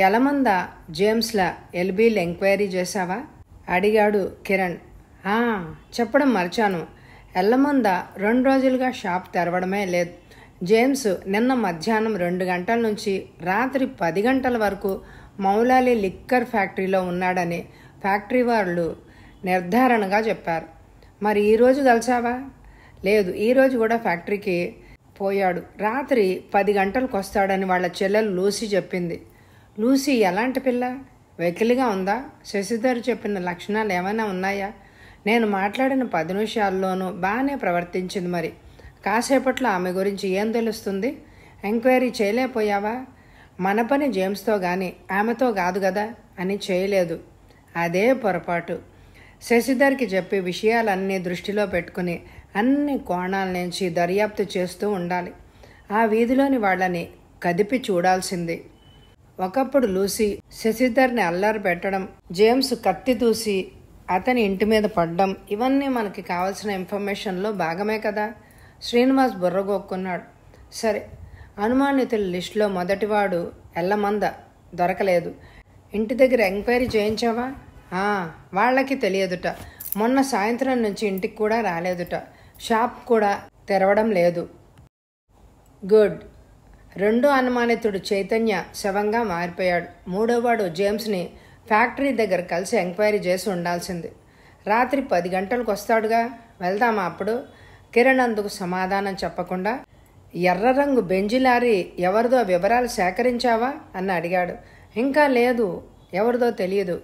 ఎలమంద జేమ్స్లా ఎల్బీలు ఎంక్వైరీ చేశావా అడిగాడు కిరణ్. చెప్పడం మర్చాను. ఎల్లమంద 2 రోజులుగా షాప్ తెరవడమే లేదు. జేమ్స్ నిన్న మధ్యాహ్నం 2 గంటల నుంచి రాత్రి 10 గంటల వరకు మౌలాలి లిక్కర్ ఫ్యాక్టరీలో ఉన్నాడని ఫ్యాక్టరీ వాళ్ళు నిర్ధారణగా చెప్పారు. మరి ఈరోజు కలిసావా? లేదు, ఈరోజు కూడా ఫ్యాక్టరీకి పోయాడు. రాత్రి 10 గంటలకు వస్తాడని వాళ్ళ చెల్లెలు లూసీ చెప్పింది. లూసీ ఎలాంటి పిల్ల? వెకిలిగా ఉందా? శశిధర్ చెప్పిన లక్షణాలు ఏమైనా ఉన్నాయా? నేను మాట్లాడిన 10 నిమిషాల్లోనూ బాగానే ప్రవర్తించింది. మరి కాసేపట్లో ఆమె గురించి ఏం తెలుస్తుంది? ఎంక్వైరీ చేయలేకపోయావా? మన పని జేమ్స్తో కానీ ఆమెతో కాదు కదా అని చేయలేదు. అదే పొరపాటు. శశిధర్కి చెప్పి విషయాలన్నీ దృష్టిలో పెట్టుకుని అన్ని కోణాల నుంచి దర్యాప్తు చేస్తూ ఉండాలి. ఆ వీధిలోని వాళ్ళని కదిపి చూడాల్సింది. ఒకప్పుడు లూసీ శశిధర్ని అల్లరి పెట్టడం, జేమ్స్ కత్తి దూసి అతని ఇంటి మీద పడ్డం, ఇవన్నీ మనకి కావాల్సిన ఇన్ఫర్మేషన్లో భాగమే కదా. శ్రీనివాస్ బుర్రగొక్కున్నాడు. సరే, అనుమానితుల లిస్టులో మొదటివాడు ఎల్లమంద దొరకలేదు. ఇంటి దగ్గర ఎంక్వైరీ చేయించావా? వాళ్ళకి తెలియదుట. మొన్న సాయంత్రం నుంచి ఇంటికి కూడా రాలేదుట. షాప్ కూడా తెరవడం లేదు. గుడ్. రెండో అనుమానితుడు చైతన్య శవంగా మారిపోయాడు. మూడోవాడు జేమ్స్ని ఫ్యాక్టరీ దగ్గర కలిసి ఎంక్వైరీ చేసి ఉండాల్సింది. రాత్రి 10 గంటలకు వస్తాడుగా, వెళ్దామా అప్పుడు? కిరణ్ అందుకు సమాధానం చెప్పకుండా, ఎర్ర రంగు బెంజి లారీ ఎవరిదో వివరాలు సేకరించావా అని అడిగాడు. ఇంకా లేదు, ఎవరిదో తెలియదు.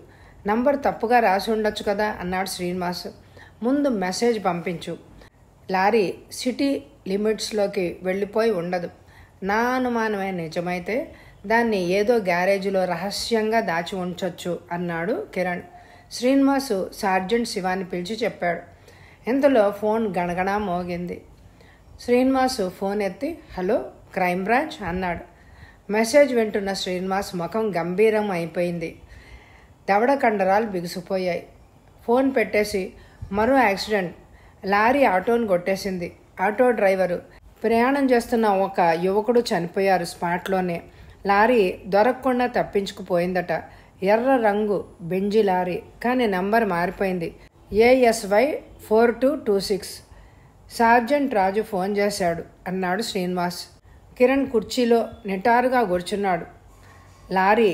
నంబర్ తప్పుగా రాసి ఉండొచ్చు కదా అన్నాడు శ్రీనివాస్. ముందు మెసేజ్ పంపించు. లారీ సిటీ లిమిట్స్లోకి వెళ్ళిపోయి ఉండదు. నా అనుమానమే నిజమైతే దాన్ని ఏదో గ్యారేజీలో రహస్యంగా దాచి ఉంచొచ్చు అన్నాడు కిరణ్. శ్రీనివాసు సార్జెంట్ శివాని పిలిచి చెప్పాడు. ఇంతలో ఫోన్ గణగణా మోగింది. శ్రీనివాసు ఫోన్ ఎత్తి, హలో, క్రైమ్ బ్రాంచ్ అన్నాడు. మెసేజ్ వింటున్న శ్రీనివాస్ ముఖం గంభీరం అయిపోయింది. దవడ కండరాలు బిగుసిపోయాయి. ఫోన్ పెట్టేసి, మరో యాక్సిడెంట్, లారీ ఆటోను కొట్టేసింది. ఆటో డ్రైవరు, ప్రయాణం చేస్తున్న ఒక యువకుడు చనిపోయారు స్పాట్లోనే. లారీ దొరకకుండా తప్పించుకుపోయిందట. ఎర్ర రంగు బెంజి లారీ, కానీ నంబర్ మారిపోయింది. ASY 4226. సార్జెంట్ రాజు ఫోన్ చేశాడు అన్నాడు శ్రీనివాస్. కిరణ్ కుర్చీలో నిటారుగా కూర్చున్నాడు. లారీ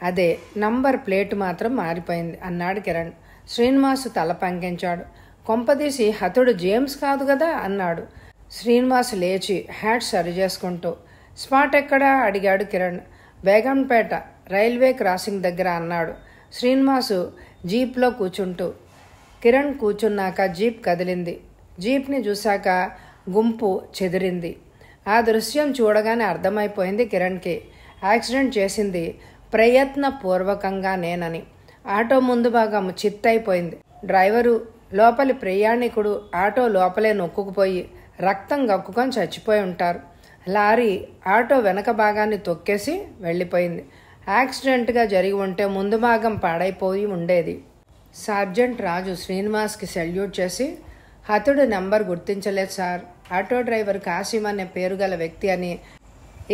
అదే, నంబర్ ప్లేట్ మాత్రం మారిపోయింది అన్నాడు కిరణ్. శ్రీనివాసు తల పంకించాడు. కొంపదీసి హతుడు జేమ్స్ కాదు కదా అన్నాడు. శ్రీనివాస్ లేచి హ్యాట్ సరి చేసుకుంటూ, స్పాట్ ఎక్కడా అడిగాడు కిరణ్. బేగంపేట రైల్వే క్రాసింగ్ దగ్గర అన్నాడు శ్రీనివాసు జీప్లో కూర్చుంటూ. కిరణ్ కూర్చున్నాక జీప్ కదిలింది. జీప్ని చూశాక గుంపు చెదిరింది. ఆ దృశ్యం చూడగానే అర్థమైపోయింది కిరణ్కి, యాక్సిడెంట్ చేసింది ప్రయత్నపూర్వకంగా నేనని. ఆటో ముందు భాగం చిత్తైపోయింది. డ్రైవరు, లోపలి ప్రయాణికుడు ఆటో లోపలే నొక్కుకుపోయి రక్తం గక్కుకొని చచ్చిపోయి ఉంటారు. లారీ ఆటో వెనక భాగాన్ని తొక్కేసి వెళ్ళిపోయింది. యాక్సిడెంట్గా జరిగి ఉంటే ముందు భాగం పాడైపోయి ఉండేది. సార్జెంట్ రాజు శ్రీనివాస్కి సెల్యూట్ చేసి, హతుడు నెంబర్ గుర్తించలేదు సార్, ఆటో డ్రైవర్ కాసిం అనే పేరు గల వ్యక్తి అని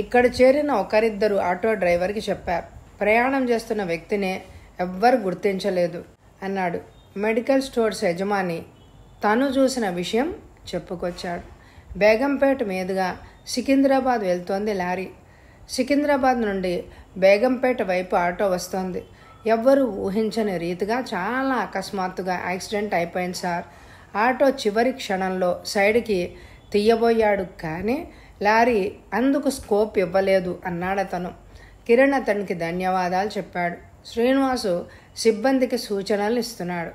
ఇక్కడ చేరిన ఒకరిద్దరు ఆటో డ్రైవర్కి చెప్పారు. ప్రయాణం చేస్తున్న వ్యక్తినే ఎవ్వరు గుర్తించలేదు అన్నాడు. మెడికల్ స్టోర్స్ యజమాని తను చూసిన విషయం చెప్పుకొచ్చాడు. బేగంపేట మీదుగా సికింద్రాబాద్ వెళ్తోంది లారీ. సికింద్రాబాద్ నుండి బేగంపేట వైపు ఆటో వస్తోంది. ఎవ్వరూ ఊహించని రీతిగా చాలా అకస్మాత్తుగా యాక్సిడెంట్ అయిపోయింది సార్. ఆటో చివరి క్షణంలో సైడ్కి తీయబోయాడు, కానీ లారీ అందుకు స్కోప్ ఇవ్వలేదు అన్నాడతను. కిరణ్ అతనికి ధన్యవాదాలు చెప్పాడు. శ్రీనివాసు సిబ్బందికి సూచనలు ఇస్తున్నాడు.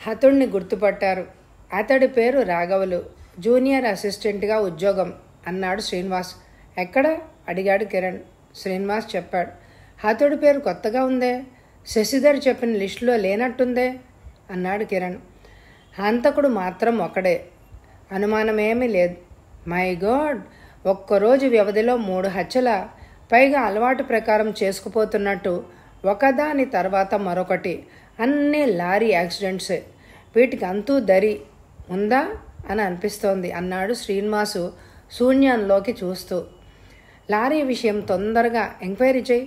హతుడిని గుర్తుపట్టారు. అతడి పేరు రాఘవులు, జూనియర్ అసిస్టెంట్గా ఉద్యోగం అన్నాడు శ్రీనివాస్. ఎక్కడ అడిగాడు కిరణ్. శ్రీనివాస్ చెప్పాడు. హతుడి పేరు కొత్తగా ఉందే, శశిధర్ చెప్పిన లిస్టులో లేనట్టుందే అన్నాడు కిరణ్. హంతకుడు మాత్రం ఒకడే, అనుమానమేమీ లేదు. మై గాడ్, ఒక్కరోజు వ్యవధిలో 3 హత్యల పైగా అలవాటు ప్రకారం చేసుకుపోతున్నట్టు ఒకదాని తర్వాత మరొకటి, అన్నీ లారీ యాక్సిడెంట్సే. వీటికి అంతూ దరి ఉందా అని అనిపిస్తోంది అన్నాడు శ్రీనివాసు శూన్యంలోకి చూస్తూ. లారీ విషయం తొందరగా ఎంక్వైరీ చేయి.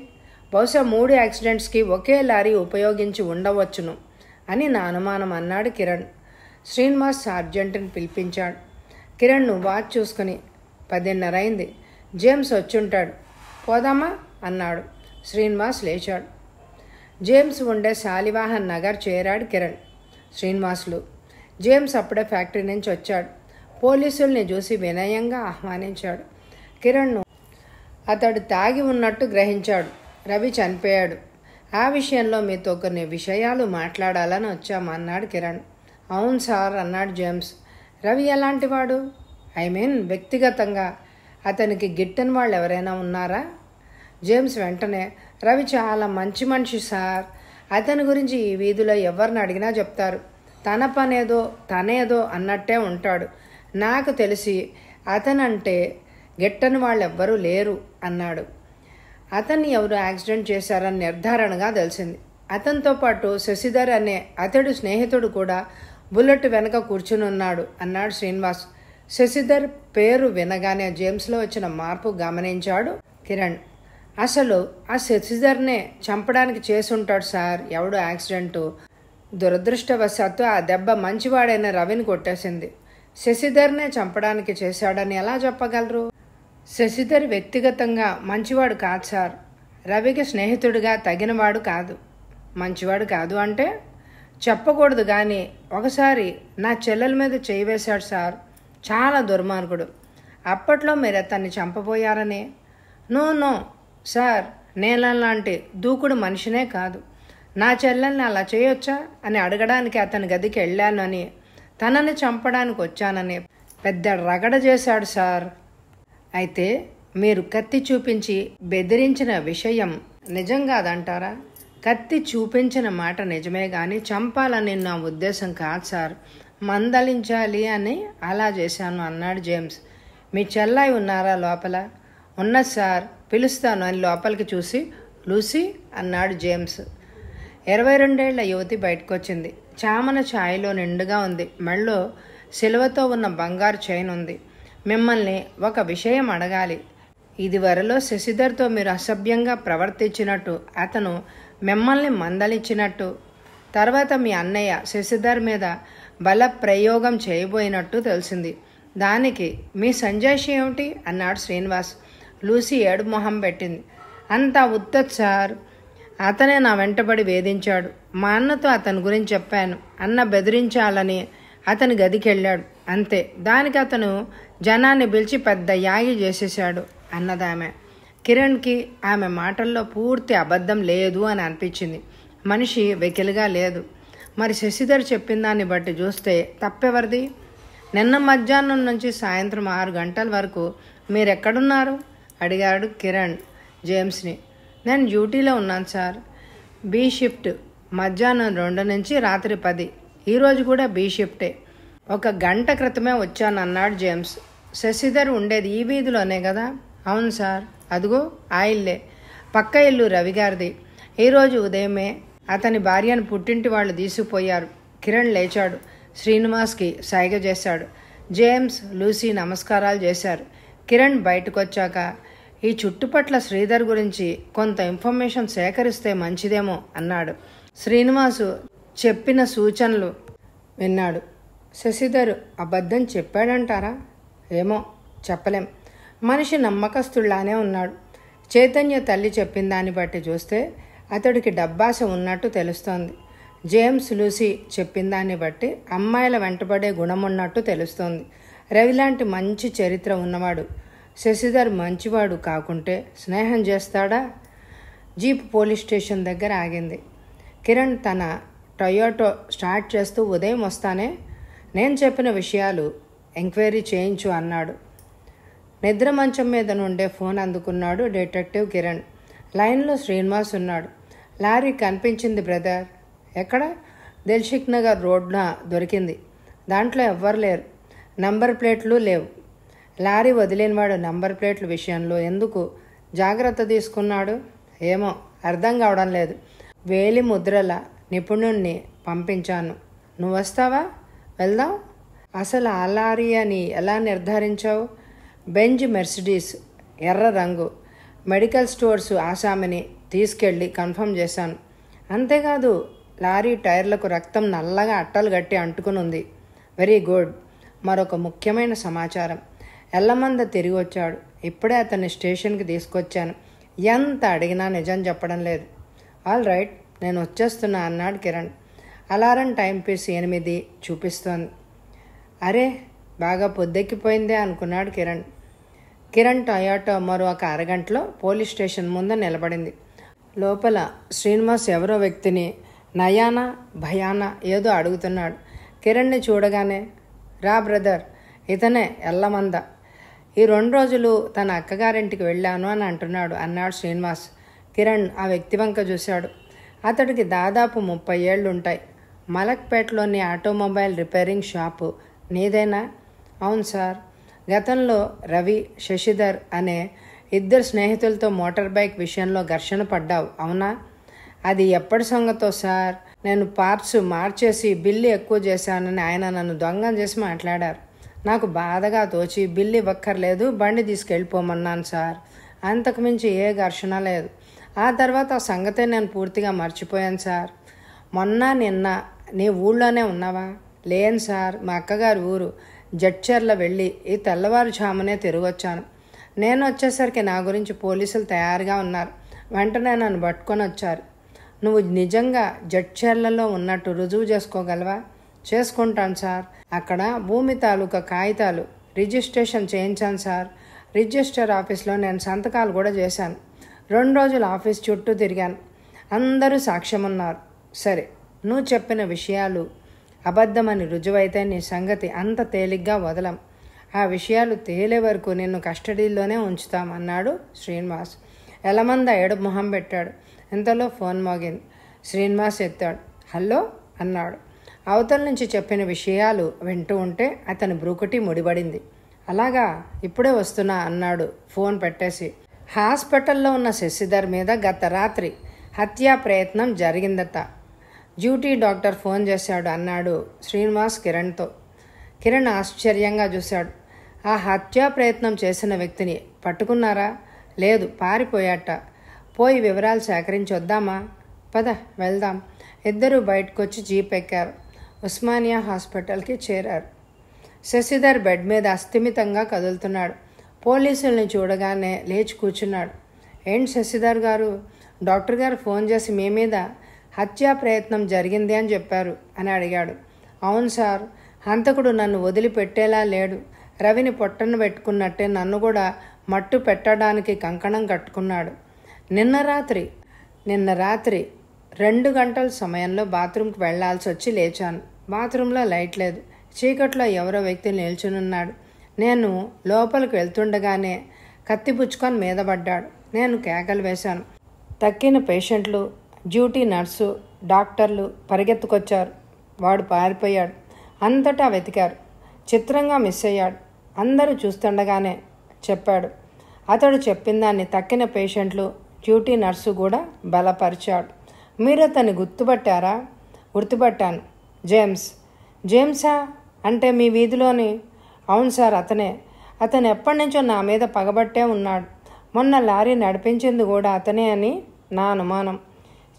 బహుశా 3 యాక్సిడెంట్స్కి ఒకే లారీ ఉపయోగించి ఉండవచ్చును అని నా అనుమానం అన్నాడు కిరణ్. శ్రీనివాస్ సార్జెంట్ని పిలిపించాడు. కిరణ్ వాచ్ చూసుకుని 10:30 అయింది, జేమ్స్ వచ్చుంటాడు, పోదామా అన్నాడు. శ్రీనివాస్ లేచాడు. జేమ్స్ ఉండే శాలివాహన్ నగర్ చేరాడు కిరణ్. శ్రీనివాసులు. జేమ్స్ అప్పుడే ఫ్యాక్టరీ నుంచి వచ్చాడు. పోలీసుల్ని చూసి వినయంగా ఆహ్వానించాడు. కిరణ్ను అతడు తాగి ఉన్నట్టు గ్రహించాడు. రవి చనిపోయాడు. ఆ విషయంలో మీతో కొన్ని విషయాలు మాట్లాడాలని వచ్చామన్నాడు కిరణ్. అవును సార్ అన్నాడు జేమ్స్. రవి ఎలాంటివాడు? వ్యక్తిగతంగా అతనికి గిట్టని వాళ్ళు ఎవరైనా ఉన్నారా? జేమ్స్ వెంటనే, రవి చాలా మంచి మనిషి సార్. అతని గురించి ఈ వీధిలో ఎవరిని అడిగినా చెప్తారు. తన పనేదో తనేదో అన్నట్టే ఉంటాడు. నాకు తెలిసి అతనంటే గిట్టని వాళ్ళెవ్వరూ లేరు అన్నాడు. అతన్ని ఎవరు యాక్సిడెంట్ చేశారని నిర్ధారణగా తెలిసింది. అతనితో పాటు శశిధర్ అనే అతడు స్నేహితుడు కూడా బుల్లెట్ వెనక కూర్చుని ఉన్నాడు అన్నాడు శ్రీనివాస్. శశిధర్ పేరు వినగానే జేమ్స్లో వచ్చిన మార్పు గమనించాడు కిరణ్. అసలు ఆ శశిధర్నే చంపడానికి చేసుంటాడు సార్. ఎవడో యాక్సిడెంటు. దురదృష్టవశాత్తు ఆ దెబ్బ మంచివాడైన రవిని కొట్టేసింది. శశిధర్నే చంపడానికి చేశాడని ఎలా చెప్పగలరు? శశిధర్ వ్యక్తిగతంగా మంచివాడు కాదు సార్. రవికి స్నేహితుడిగా తగినవాడు కాదు. మంచివాడు కాదు అంటే చెప్పకూడదు, కానీ ఒకసారి నా చెల్లెల మీద చేయి వేశాడు సార్. చాలా దుర్మార్గుడు. అప్పట్లో మీరు అతన్ని చంపబోయారని. నో సార్, నేనలాంటి దూకుడు మనిషినే కాదు. నా చెల్లెల్ని అలా చేయొచ్చా అని అడగడానికి అతని గదికి వెళ్ళాను అని, తనని చంపడానికి వచ్చానని పెద్ద రగడ చేశాడు సార్. అయితే మీరు కత్తి చూపించి బెదిరించిన విషయం నిజం కాదంటారా? కత్తి చూపించిన మాట నిజమే, కానీ చంపాలని నా ఉద్దేశం కాదు సార్. మందలించాలి అని అలా చేశాను అన్నాడు జేమ్స్. మీ చెల్లాయి ఉన్నారా లోపల? ఉన్నది సార్, పిలుస్తాను అని లోపలికి చూసి లూసీ అన్నాడు జేమ్స్. 22 ఏళ్ల యువతి బయటకు వచ్చింది. చామన ఛాయలో నిండుగా ఉంది. మెళ్ళో సిలువతో ఉన్న బంగారు చైన్ ఉంది. మిమ్మల్ని ఒక విషయం అడగాలి. ఇదివరలో శశిధర్తో మీరు అసభ్యంగా ప్రవర్తించినట్టు, అతను మిమ్మల్ని మందలించినట్టు, తర్వాత మీ అన్నయ్య శశిధర్ మీద బల ప్రయోగం చేయబోయినట్టు తెలిసింది. దానికి మీ సంజాయిషి ఏమిటి అన్నాడు శ్రీనివాస్. లూసీ ఏడు మొహం పెట్టింది. అంతా ఉత్తత్ సార్. అతనే నా వెంటబడి వేధించాడు. మా అన్నతో అతని గురించి చెప్పాను. అన్న బెదిరించాలని అతని గదికి వెళ్ళాడు అంతే. దానికి అతను జనాన్ని పిలిచి పెద్ద యాగి చేసేశాడు అన్నదామె. కిరణ్కి ఆమె మాటల్లో పూర్తి అబద్ధం లేదు అని అనిపించింది. మనిషి వెకిలిగా లేదు. మరి శశిధర్ చెప్పిన దాన్ని బట్టి చూస్తే తప్పెవరిది? నిన్న మధ్యాహ్నం నుంచి సాయంత్రం 6 గంటల వరకు మీరెక్కడున్నారు అడిగాడు కిరణ్ జేమ్స్ని. నేను డ్యూటీలో ఉన్నాను సార్. B shift. మధ్యాహ్నం 2 నుంచి రాత్రి 10. ఈరోజు కూడా బి షిఫ్టే. 1 గంట క్రితమే వచ్చాను అన్నాడు జేమ్స్. శశిధర్ ఉండేది ఈ వీధిలోనే కదా? అవును సార్. అదిగో ఆ ఇల్లే. పక్క ఇల్లు రవిగారిది. ఈరోజు ఉదయమే అతని భార్యను పుట్టింటి వాళ్ళు తీసుకుపోయారు. కిరణ్ లేచాడు. శ్రీనివాస్కి సైగ చేశాడు. జేమ్స్, లూసీ నమస్కారాలు చేశారు. కిరణ్ బయటకు వచ్చాక ఈ చుట్టుపట్ల శ్రీధర్ గురించి కొంత ఇన్ఫర్మేషన్ సేకరిస్తే మంచిదేమో అన్నాడు. శ్రీనివాసు చెప్పిన సూచనలు విన్నాడు. శశిధర్ అబద్ధం చెప్పాడంటారా? ఏమో చెప్పలేం. మనిషి నమ్మకస్తుళ్లానే ఉన్నాడు. చైతన్య తల్లి చెప్పిన దాన్ని బట్టి చూస్తే అతడికి డబ్బాస ఉన్నట్టు తెలుస్తోంది. జేమ్స్, లూసీ చెప్పిన దాన్ని బట్టి అమ్మాయిల వెంటబడే గుణం ఉన్నట్టు తెలుస్తోంది. రవి లాంటి మంచి చరిత్ర ఉన్నవాడు. శశిధర్ మంచివాడు కాకుంటే స్నేహం చేస్తాడా? జీప్ పోలీస్ స్టేషన్ దగ్గర ఆగింది. కిరణ్ తన టొయోటో స్టార్ట్ చేస్తూ ఉదయం వస్తానే నేను చెప్పిన విషయాలు ఎంక్వైరీ చేయించు అన్నాడు. నిద్ర మంచం మీద నుండే ఫోన్ అందుకున్నాడు డిటెక్టివ్ కిరణ్. లైన్లో శ్రీనివాస్ ఉన్నాడు. లారీ కనిపించింది బ్రదర్. ఎక్కడ? దిల్షుక్ నగర్ రోడ్న దొరికింది. దాంట్లో ఎవ్వరు లేరు. నంబర్ ప్లేట్లు లేవు. లారీ వదిలేనివాడు నంబర్ ప్లేట్ల విషయంలో ఎందుకు జాగ్రత్త తీసుకున్నాడు? ఏమో అర్థం కావడం లేదు. వేలి ముద్రల నిపుణుణ్ణి పంపించాను. నువ్వు వస్తావా? వెళ్దాం. అసలు ఆ లారీ అని ఎలా నిర్ధారించావు? బెంజ్ మెర్సిడీస్, ఎర్ర రంగు. మెడికల్ స్టోర్స్ ఆసామిని తీసుకెళ్ళి కన్ఫర్మ్ చేశాను. అంతేకాదు లారీ టైర్లకు రక్తం నల్లగా అట్టలు గట్టి అంటుకుని ఉంది. Very good. మరొక ముఖ్యమైన సమాచారం. ఎల్లమంద తిరిగి వచ్చాడు. ఇప్పుడే అతన్ని స్టేషన్కి తీసుకొచ్చాను. ఎంత అడిగినా నిజం చెప్పడం లేదు. ఆల్ రైట్, నేను వచ్చేస్తున్నా అన్నాడు కిరణ్. అలారం టైం పీస్ 8 చూపిస్తోంది. అరే బాగా పొద్దెక్కిపోయిందే అనుకున్నాడు కిరణ్. కిరణ్ టొయోటో మరో 1 అరగంటలో పోలీస్ స్టేషన్ ముందు నిలబడింది. లోపల శ్రీనివాస్ ఎవరో వ్యక్తిని నయానా భయానా ఏదో అడుగుతున్నాడు. కిరణ్ని చూడగానే రా బ్రదర్, ఇతనే ఎల్లమంద. ఈ 2 రోజులు తన అక్కగారింటికి వెళ్ళాను అని అంటున్నాడు అన్నాడు శ్రీనివాస్. కిరణ్ ఆ వ్యక్తి వంక చూశాడు. అతడికి దాదాపు 30 ఏళ్లుంటాయి. మలక్పేటలోని ఆటోమొబైల్ రిపేరింగ్ షాపు నీదేనా? అవును సార్. గతంలో రవి, శశిధర్ అనే 2 స్నేహితులతో మోటార్ బైక్ విషయంలో ఘర్షణ పడ్డావు అవునా? అది ఎప్పటి సంగతో సార్? నేను పార్ట్స్ మార్చేసి బిల్లు ఎక్కువ చేశానని ఆయన నన్ను దొంగం చేసి మాట్లాడారు. నాకు బాధగా తోచి బిల్లు ఇవ్వక్కర్లేదు, బండి తీసుకెళ్ళిపోమన్నాను సార్. అంతకుమించి ఏ ఘర్షణ లేదు. ఆ తర్వాత ఆ సంగతే నేను పూర్తిగా మర్చిపోయాను సార్. మొన్న నిన్న నీ ఊళ్ళోనే ఉన్నావా? లేను సార్, మా అక్కగారి ఊరు జడ్చర్ల వెళ్ళి ఈ తెల్లవారుజామునే తిరిగొచ్చాను. నేను వచ్చేసరికి నా గురించి పోలీసులు తయారుగా ఉన్నారు. వెంటనే నన్ను పట్టుకొని వచ్చారు. నువ్వు నిజంగా జడ్చర్లలో ఉన్నట్టు రుజువు చేసుకోగలవా? చేసుకుంటాను సార్. అక్కడ భూమి తాలూకా కాగితాలు రిజిస్ట్రేషన్ చేయించాను సార్. రిజిస్టర్ ఆఫీస్లో నేను సంతకాలు కూడా చేశాను. 2 రోజులు ఆఫీస్ చుట్టూ తిరిగాను. అందరూ సాక్ష్యం ఉన్నారు. సరే, నువ్వు చెప్పిన విషయాలు అబద్ధమని రుజువైతే నీ సంగతి అంత తేలిగ్గా వదలం. ఆ విషయాలు తేలే వరకు నిన్ను కస్టడీలోనే ఉంచుతాం అన్నాడు శ్రీనివాస్. ఎలమంద ఏడుపు మొహం పెట్టాడు. ఇంతలో ఫోన్ మోగింది. శ్రీనివాస్ ఎత్తాడు. హలో అన్నాడు. అవతల నుంచి చెప్పిన విషయాలు వింటూ ఉంటే అతని బ్రూకుటి ముడిపడింది. అలాగా, ఇప్పుడే వస్తున్నా అన్నాడు ఫోన్ పెట్టేసి. హాస్పిటల్లో ఉన్న శశిధర్ మీద గత రాత్రి హత్యా ప్రయత్నం జరిగిందట. డ్యూటీ డాక్టర్ ఫోన్ చేశాడు అన్నాడు శ్రీనివాస్ కిరణ్తో. కిరణ్ ఆశ్చర్యంగా చూశాడు. ఆ హత్యా ప్రయత్నం చేసిన వ్యక్తిని పట్టుకున్నారా? లేదు, పారిపోయాట. పోయి వివరాలు సేకరించి వద్దామా? పద వెళ్దాం. ఇద్దరూ బయటకొచ్చి జీప్ ఎక్కారు. ఉస్మానియా హాస్పిటల్కి చేరారు. శశిధర్ బెడ్ మీద అస్థిమితంగా కదులుతున్నాడు. పోలీసుల్ని చూడగానే లేచి కూర్చున్నాడు. ఏంటి శశిధర్ గారు, డాక్టర్ గారు ఫోన్ చేసి మీ మీద హత్యా ప్రయత్నం జరిగింది అని చెప్పారు అని అడిగాడు. అవును సార్, హంతకుడు నన్ను వదిలిపెట్టేలా లేడు. రవిని పొట్టను పెట్టుకున్నట్టే నన్ను కూడా మట్టు పెట్టడానికి కంకణం కట్టుకున్నాడు. నిన్న రాత్రి 2 గంటల సమయంలో బాత్రూమ్కి వెళ్లాల్సి వచ్చి లేచాను. బాత్రూంలో లైట్ లేదు. చీకట్లో ఎవరో వ్యక్తి నిల్చునున్నాడు. నేను లోపలికి వెళ్తుండగానే కత్తి పుచ్చుకొని మీద పడ్డాడు. నేను కేకలు వేశాను. తక్కిన పేషెంట్లు, డ్యూటీ నర్సు, డాక్టర్లు పరిగెత్తుకొచ్చారు. వాడు పారిపోయాడు. అంతటా వెతికారు. చిత్రంగా మిస్ అయ్యాడు. అందరూ చూస్తుండగానే చెప్పాడు. అతడు చెప్పిన దాన్ని తక్కిన పేషెంట్లు, డ్యూటీ నర్సు కూడా బలపరిచాడు. మీరు అతన్ని గుర్తుపట్టారా? గుర్తుపట్టాను. జేమ్సా అంటే మీ వీధిలోని? అవును సార్, అతనే. అతను ఎప్పటి నుంచో నా మీద పగబట్టే ఉన్నాడు. మొన్న లారీ నడిపించింది కూడా అతనే అని నా అనుమానం.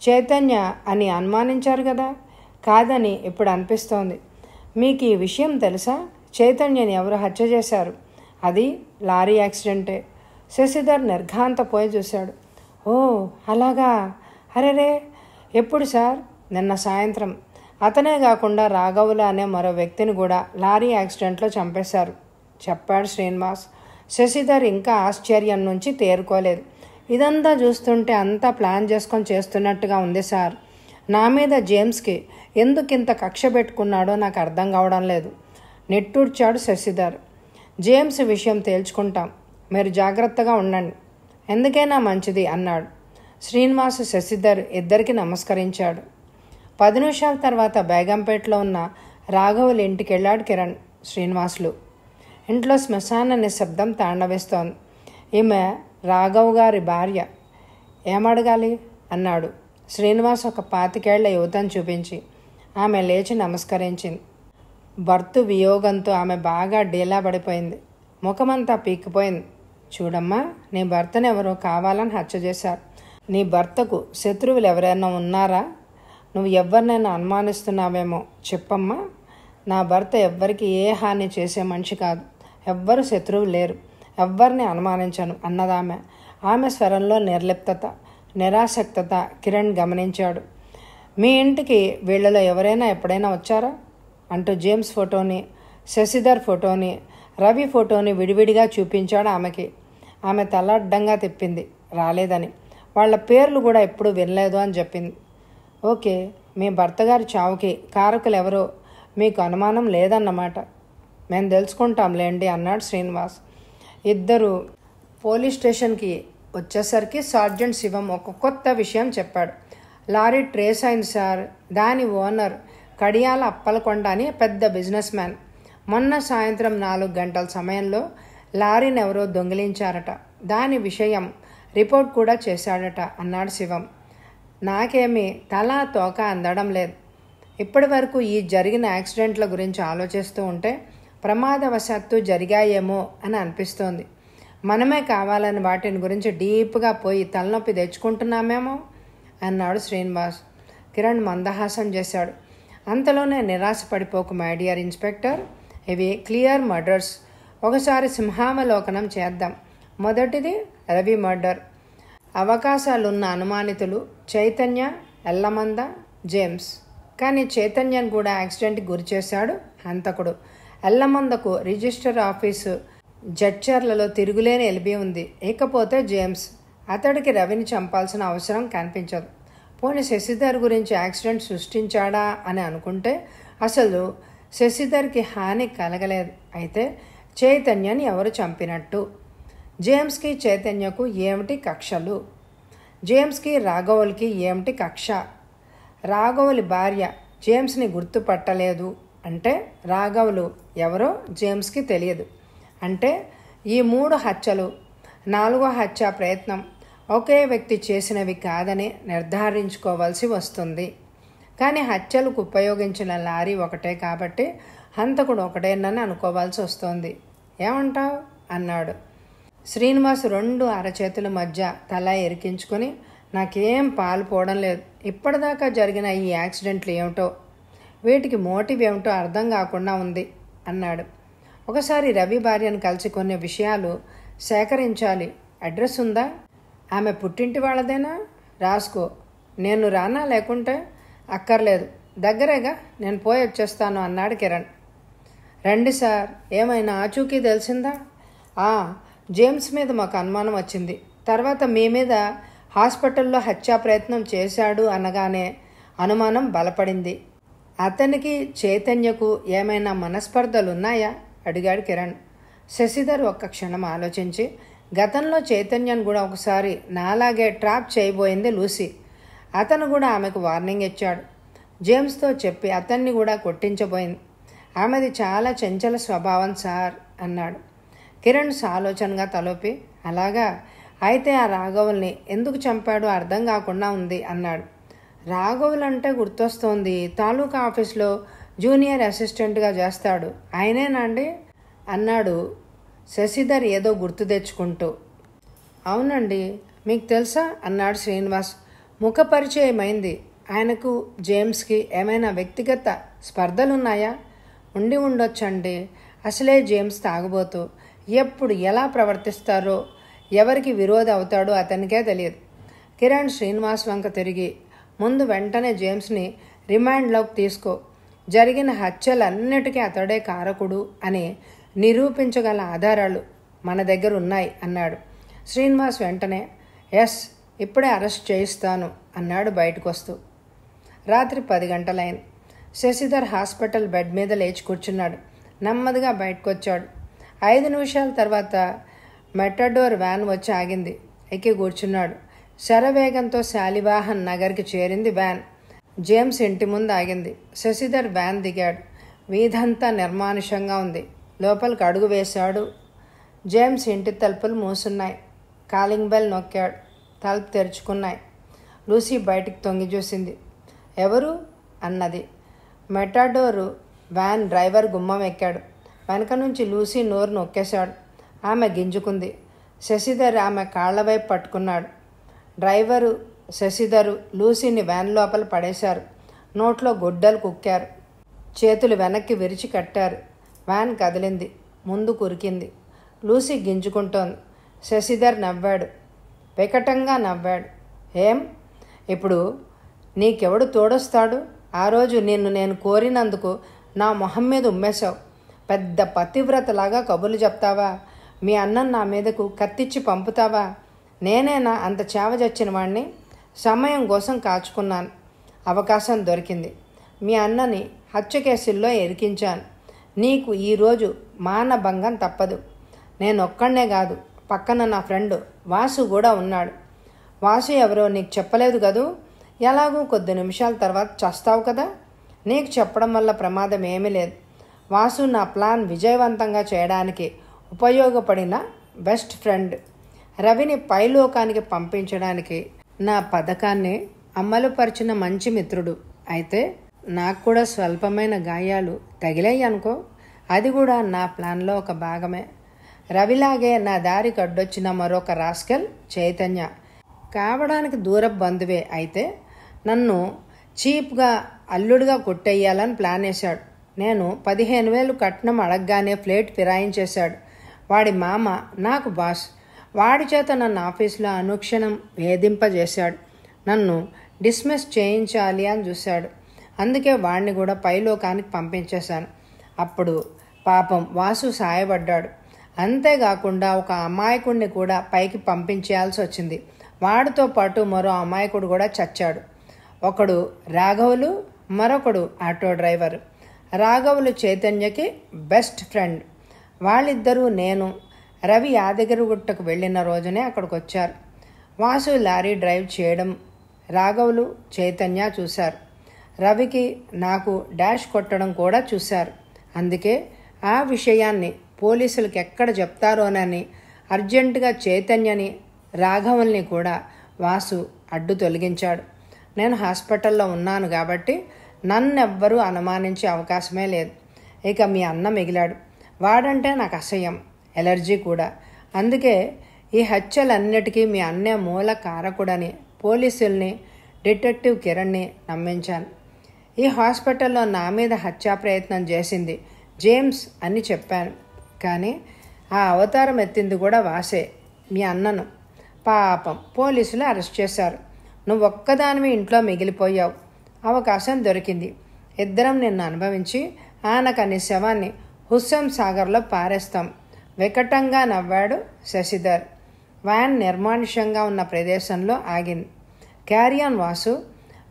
చైతన్య అని అనుమానించారు కదా? కాదని ఇప్పుడు అనిపిస్తోంది. మీకు ఈ విషయం తెలుసా? చైతన్యని ఎవరు హత్య చేశారు? అది లారీ యాక్సిడెంటే. శశిధర్ నిర్ఘాంతపోయి చూశాడు. ఓ అలాగా. అరేరే, ఎప్పుడు సార్? నిన్న సాయంత్రం. అతనే కాకుండా రాఘవుల అనే మరో వ్యక్తిని కూడా లారీ యాక్సిడెంట్లో చంపేశారు చెప్పాడు శ్రీనివాస్. శశిధర్ ఇంకా ఆశ్చర్యం నుంచి తేరుకోలేదు. ఇదంతా చూస్తుంటే అంతా ప్లాన్ చేసుకొని చేస్తున్నట్టుగా ఉంది సార్. నా మీద జేమ్స్కి ఎందుకింత కక్ష పెట్టుకున్నాడో నాకు అర్థం కావడం లేదు నిట్టూర్చాడు శశిధర్. జేమ్స్ విషయం తేల్చుకుంటాం, మీరు జాగ్రత్తగా ఉండండి, ఎందుకైనా మంచిది అన్నాడు. శ్రీనివాస్ శశిధర్ ఇద్దరికి నమస్కరించాడు. 10 నిమిషాల తర్వాత బేగంపేటలో ఉన్న రాఘవుల ఇంటికి వెళ్ళాడు కిరణ్, శ్రీనివాసులు. ఇంట్లో శ్మశాన నిశ్శబ్దం తాండవిస్తోంది. ఈమె రాఘవ్ గారి భార్య. ఏమడగాలి అన్నాడు శ్రీనివాస్ ఒక 25 ఏళ్ల యువతను చూపించి. ఆమె లేచి నమస్కరించింది. భర్త వియోగంతో ఆమె బాగా డీలా పడిపోయింది. ముఖమంతా పీకిపోయింది. చూడమ్మా, నీ భర్తను ఎవరో కావాలని హత్య చేశారు. నీ భర్తకు శత్రువులు ఎవరైనా ఉన్నారా? నువ్వు ఎవరినైనా అనుమానిస్తున్నావేమో చెప్పమ్మా. నా భర్త ఎవ్వరికి ఏ హాని చేసే మనిషి కాదు. ఎవ్వరు శత్రువు లేరు. ఎవ్వరిని అనుమానించను అన్నదామె. ఆమె స్వరంలో నిర్లిప్తత, నిరాసక్తత కిరణ్ గమనించాడు. మీ ఇంటికి వీళ్ళలో ఎవరైనా ఎప్పుడైనా వచ్చారా అంటూ జేమ్స్ ఫోటోని, శశిధర్ ఫోటోని, రవి ఫోటోని విడివిడిగా చూపించాడు ఆమెకి. ఆమె తల అడ్డంగా తిప్పింది. రాలేదని. వాళ్ళ పేర్లు కూడా ఎప్పుడూ వినలేదు అని చెప్పింది. ఓకే, మీ భర్తగారి చావుకి కారకులు ఎవరో మీకు అనుమానం లేదన్నమాట. మేము తెలుసుకుంటాంలేండి అన్నాడు శ్రీనివాస్. ఇద్దరు పోలీస్ స్టేషన్కి వచ్చేసరికి సార్జెంట్ శివం ఒక కొత్త విషయం చెప్పాడు. లారీ ట్రేస్ అయింది సార్. దాని ఓనర్ కడియాల అప్పలకొండ అని పెద్ద బిజినెస్ మ్యాన్. మొన్న సాయంత్రం 4 గంటల సమయంలో లారీని ఎవరో దొంగిలించారట. దాని విషయం రిపోర్ట్ కూడా చేశాడట అన్నాడు శివం. నాకేమీ తల తోక అందడం లేదు. ఇప్పటి వరకు ఈ జరిగిన యాక్సిడెంట్ల గురించి ఆలోచిస్తూ ఉంటే ప్రమాదవశాత్తు జరిగాయేమో అని అనిపిస్తోంది. మనమే కావాలని వాటిని గురించి డీప్గా పోయి తలనొప్పి తెచ్చుకుంటున్నామేమో అన్నాడు శ్రీనివాస్. కిరణ్ మందహాసం చేశాడు. అంతలోనే నిరాశపడిపోకు మై డియర్ ఇన్స్పెక్టర్. ఇవి క్లియర్ మర్డర్స్. ఒకసారి సింహావలోకనం చేద్దాం. మొదటిది రవి మర్డర్. అవకాశాలున్న అనుమానితులు చైతన్య, ఎల్లమంద, జేమ్స్. కానీ చైతన్యను కూడా యాక్సిడెంట్కి గురి చేశాడు హంతకుడు. ఎల్లమందకు రిజిస్టర్ ఆఫీసు జడ్చర్లలో తిరుగులేని ఎల్బీ ఉంది. ఇకపోతే జేమ్స్. అతడికి రవిని చంపాల్సిన అవసరం కనిపించదు. పోనీ శశిధర్ గురించి యాక్సిడెంట్ సృష్టించాడా అని అనుకుంటే అసలు శశిధర్కి హాని కలగలేదు. అయితే చైతన్యని ఎవరు చంపినట్టు? జేమ్స్కి చైతన్యకు ఏమిటి కక్షలు? జేమ్స్కి రాఘవులకి ఏమిటి కక్ష? రాఘవులి భార్య జేమ్స్ని గుర్తుపట్టలేదు అంటే రాఘవులు ఎవరో జేమ్స్కి తెలియదు. అంటే ఈ 3 హత్యలు 4వ హత్య ప్రయత్నం ఒకే వ్యక్తి చేసినవి కాదని నిర్ధారించుకోవాల్సి వస్తుంది. కానీ హత్యలకు ఉపయోగించిన లారీ ఒకటే కాబట్టి హంతకుడు ఒకటేనని అనుకోవాల్సి వస్తోంది. ఏమంటావు అన్నాడు. శ్రీనివాస్ 2 అరచేతుల మధ్య తల ఎరికించుకొని, నాకేం పాలుపోవడం లేదు. ఇప్పటిదాకా జరిగిన ఈ యాక్సిడెంట్లు ఏమిటో, వీటికి మోటివ్ ఏమిటో అర్థం కాకుండా ఉంది అన్నాడు. ఒకసారి రవి భార్యను కలిసి కొన్ని విషయాలు సేకరించాలి. అడ్రస్ ఉందా? ఆమె పుట్టింటి వాళ్ళదేనా? రాసుకో. నేను రానా? లేకుంటే అక్కర్లేదు, దగ్గరేగా, నేను పోయి వచ్చేస్తాను అన్నాడు కిరణ్. రండి సార్, ఏమైనా ఆచూకీ తెలిసిందా? జేమ్స్ మీద మాకు అనుమానం వచ్చింది. తర్వాత మీ మీద హాస్పిటల్లో హత్యా ప్రయత్నం చేశాడు అనగానే అనుమానం బలపడింది. అతనికి చైతన్యకు ఏమైనా మనస్పర్ధలున్నాయా అడిగాడు కిరణ్. శశిధర్ ఒక్క క్షణం ఆలోచించి, గతంలో చైతన్యను కూడా ఒకసారి నాలాగే ట్రాప్ చేయబోయింది లూసీ. అతను కూడా ఆమెకు వార్నింగ్ ఇచ్చాడు. జేమ్స్తో చెప్పి అతన్ని కూడా కొట్టించబోయింది. ఆమెది చాలా చంచల స్వభావం సార్ అన్నాడు. కిరణ్ ఆలోచనగా తలోపి, అలాగా, అయితే ఆ రాఘవుల్ని ఎందుకు చంపాడో అర్థం కాకుండా ఉంది అన్నాడు. రాఘవులు అంటే గుర్తొస్తోంది, తాలూకా ఆఫీస్లో జూనియర్ అసిస్టెంట్గా చేస్తాడు, ఆయనేనా అండి అన్నాడు శశిధర్ ఏదో గుర్తు తెచ్చుకుంటూ. అవునండి, మీకు తెలుసా అన్నాడు శ్రీనివాస్. ముఖపరిచయమైంది. ఆయనకు జేమ్స్కి ఏమైనా వ్యక్తిగత స్పర్ధలున్నాయా? ఉండి ఉండొచ్చండి. అసలే జేమ్స్ తాగుబోతూ, ఎప్పుడు ఎలా ప్రవర్తిస్తారో, ఎవరికి విరోధి అవుతాడో అతనికే తెలియదు. కిరణ్ శ్రీనివాస్ వంక తిరిగి, ముందు వెంటనే జేమ్స్ని రిమాండ్లోకి తీసుకో. జరిగిన హత్యలన్నిటికీ అతడే కారకుడు అని నిరూపించగల ఆధారాలు మన దగ్గర ఉన్నాయి అన్నాడు. శ్రీనివాస్ వెంటనే, ఎస్, ఇప్పుడే అరెస్ట్ చేయిస్తాను అన్నాడు బయటకు వస్తూ. రాత్రి 10 గంటలైంది. శశిధర్ హాస్పిటల్ బెడ్ మీద లేచి కూర్చున్నాడు. నెమ్మదిగా బయటకు వచ్చాడు. 5 నిమిషాల తర్వాత మెటడోర్ వ్యాన్ వచ్చి ఆగింది. ఎక్కి కూర్చున్నాడు. శరవేగంతో శాలివాహన్ నగర్కి చేరింది వ్యాన్. జేమ్స్ ఇంటి ముందు ఆగింది. శశిధర్ వ్యాన్ దిగాడు. వీధంతా నిర్మానుషంగా ఉంది. లోపలికి అడుగు వేశాడు. జేమ్స్ ఇంటి తలుపులు మూసున్నాయి. Calling bell నొక్కాడు. తలుపు తెరుచుకున్నాయి. లూసీ బయటికి తొంగి చూసింది. ఎవరు అన్నది. మెటాడోరు వ్యాన్ డ్రైవర్ గుమ్మం ఎక్కాడు. వెనక నుంచి లూసీ నోరు నొక్కేశాడు. ఆమె గింజుకుంది. శశిధర్ ఆమె కాళ్ల వైపు పట్టుకున్నాడు. డ్రైవరు, శశిధరు లూసీని వ్యాన్ లోపల పడేశారు. నోట్లో గుడ్డలు కుక్కారు. చేతులు వెనక్కి విరిచి కట్టారు. వ్యాన్ కదిలింది. ముందు కురికింది. లూసీ గింజుకుంటోంది. శశిధర్ నవ్వాడు. వికటంగా నవ్వాడు. ఏం, ఇప్పుడు నీకెవడు తోడొస్తాడు? ఆ రోజు నిన్ను నేను కోరినందుకు నా మొహం మీద ఉమ్మేశావు. పెద్ద పతివ్రతలాగా కబుర్లు చెప్తావా? మీ అన్నను నా మీదకు కత్తిచ్చి పంపుతావా? నేనేనా అంత చావజచ్చిన వాణ్ణి? సమయం కోసం కాచుకున్నాను. అవకాశం దొరికింది. మీ అన్నని హత్య కేసుల్లో ఇరికించాను. నీకు ఈరోజు మానభంగం తప్పదు. నేనొక్కడే కాదు, పక్కన నా ఫ్రెండ్ వాసు కూడా ఉన్నాడు. వాసు ఎవరో నీకు చెప్పలేదు కదూ? ఎలాగూ కొద్ది నిమిషాల తర్వాత చస్తావు కదా. నీకు చెప్పడం వల్ల ప్రమాదం ఏమీ లేదు. వాసు నా ప్లాన్ విజయవంతంగా చేయడానికి ఉపయోగపడిన బెస్ట్ ఫ్రెండ్. రవిని పైలోకానికి పంపించడానికి నా పథకాన్ని అమలుపరిచిన మంచి మిత్రుడు. అయితే నాకు కూడా స్వల్పమైన గాయాలు తగిలాయి అనుకో, అది కూడా నా ప్లాన్లో ఒక భాగమే. రవిలాగే నా దారికి అడ్డొచ్చిన మరొక రాస్కెల్ చైతన్య కావడానికి దూరపు బంధువే. అయితే నన్ను చీప్గా అల్లుడుగా కొట్టేయాలని ప్లాన్ వేశాడు. నేను 15,000 కట్నం అడగగానే ఫ్లేట్ ఫిరాయించేశాడు. వాడి మామ నాకు బాస్. వాడి చేత నన్ను ఆఫీసులో అనుక్షణం వేధింపజేశాడు. నన్ను డిస్మిస్ చేయించాలి అని చూశాడు. అందుకే వాడిని కూడా పైలోకానికి పంపించేశాను. అప్పుడు పాపం వాసు సాయపడ్డాడు. అంతేకాకుండా ఒక అమాయకుడిని కూడా పైకి పంపించేయాల్సి వచ్చింది. వాడితో పాటు మరో అమాయకుడు కూడా చచ్చాడు. ఒకడు రాఘవులు, మరొకడు ఆటో డ్రైవర్. రాఘవులు చైతన్యకి బెస్ట్ ఫ్రెండ్. వాళ్ళిద్దరూ నేను రవి యాదగిరిగుట్టకు వెళ్ళిన రోజునే అక్కడికి వచ్చారు. వాసు లారీ డ్రైవ్ చేయడం రాఘవులు చైతన్య చూశారు. రవికి నాకు డాష్ కొట్టడం కూడా చూశారు. అందుకే ఆ విషయాన్ని పోలీసులకు ఎక్కడ చెప్తారోనని అర్జెంటుగా చైతన్యని రాఘవుల్ని కూడా వాసు అడ్డు తొలగించాడు. నేను హాస్పిటల్లో ఉన్నాను కాబట్టి నన్నెవ్వరూ అనుమానించే అవకాశమే లేదు. ఇక మీ అన్న మిగిలాడు. వాడంటే నాకు అసహ్యం, ఎలర్జీ కూడా. అందుకే ఈ హత్యలన్నిటికీ మీ అన్నే మూల కారకుడని పోలీసుల్ని, డిటెక్టివ్ కిరణ్ని నమ్మించాను. ఈ హాస్పిటల్లో నా మీద హత్యా ప్రయత్నం చేసింది జేమ్స్ అని చెప్పాను. కానీ ఆ అవతారం ఎత్తింది కూడా వాసే, మీ అన్నను. పాపం పోలీసులు అరెస్ట్ చేశారు. నువ్వు ఒక్కదానివి ఇంట్లో మిగిలిపోయావు. అవకాశం దొరికింది. ఇద్దరం నిన్ను అనుభవించి ఆనకని శవాన్ని హుస్సేన్ సాగర్లో పారేస్తాం. వికటంగా నవ్వాడు శశిధర్. వ్యాన్ నిర్మానుష్యంగా ఉన్న ప్రదేశంలో ఆగింది. క్యారియాన్ వాసు,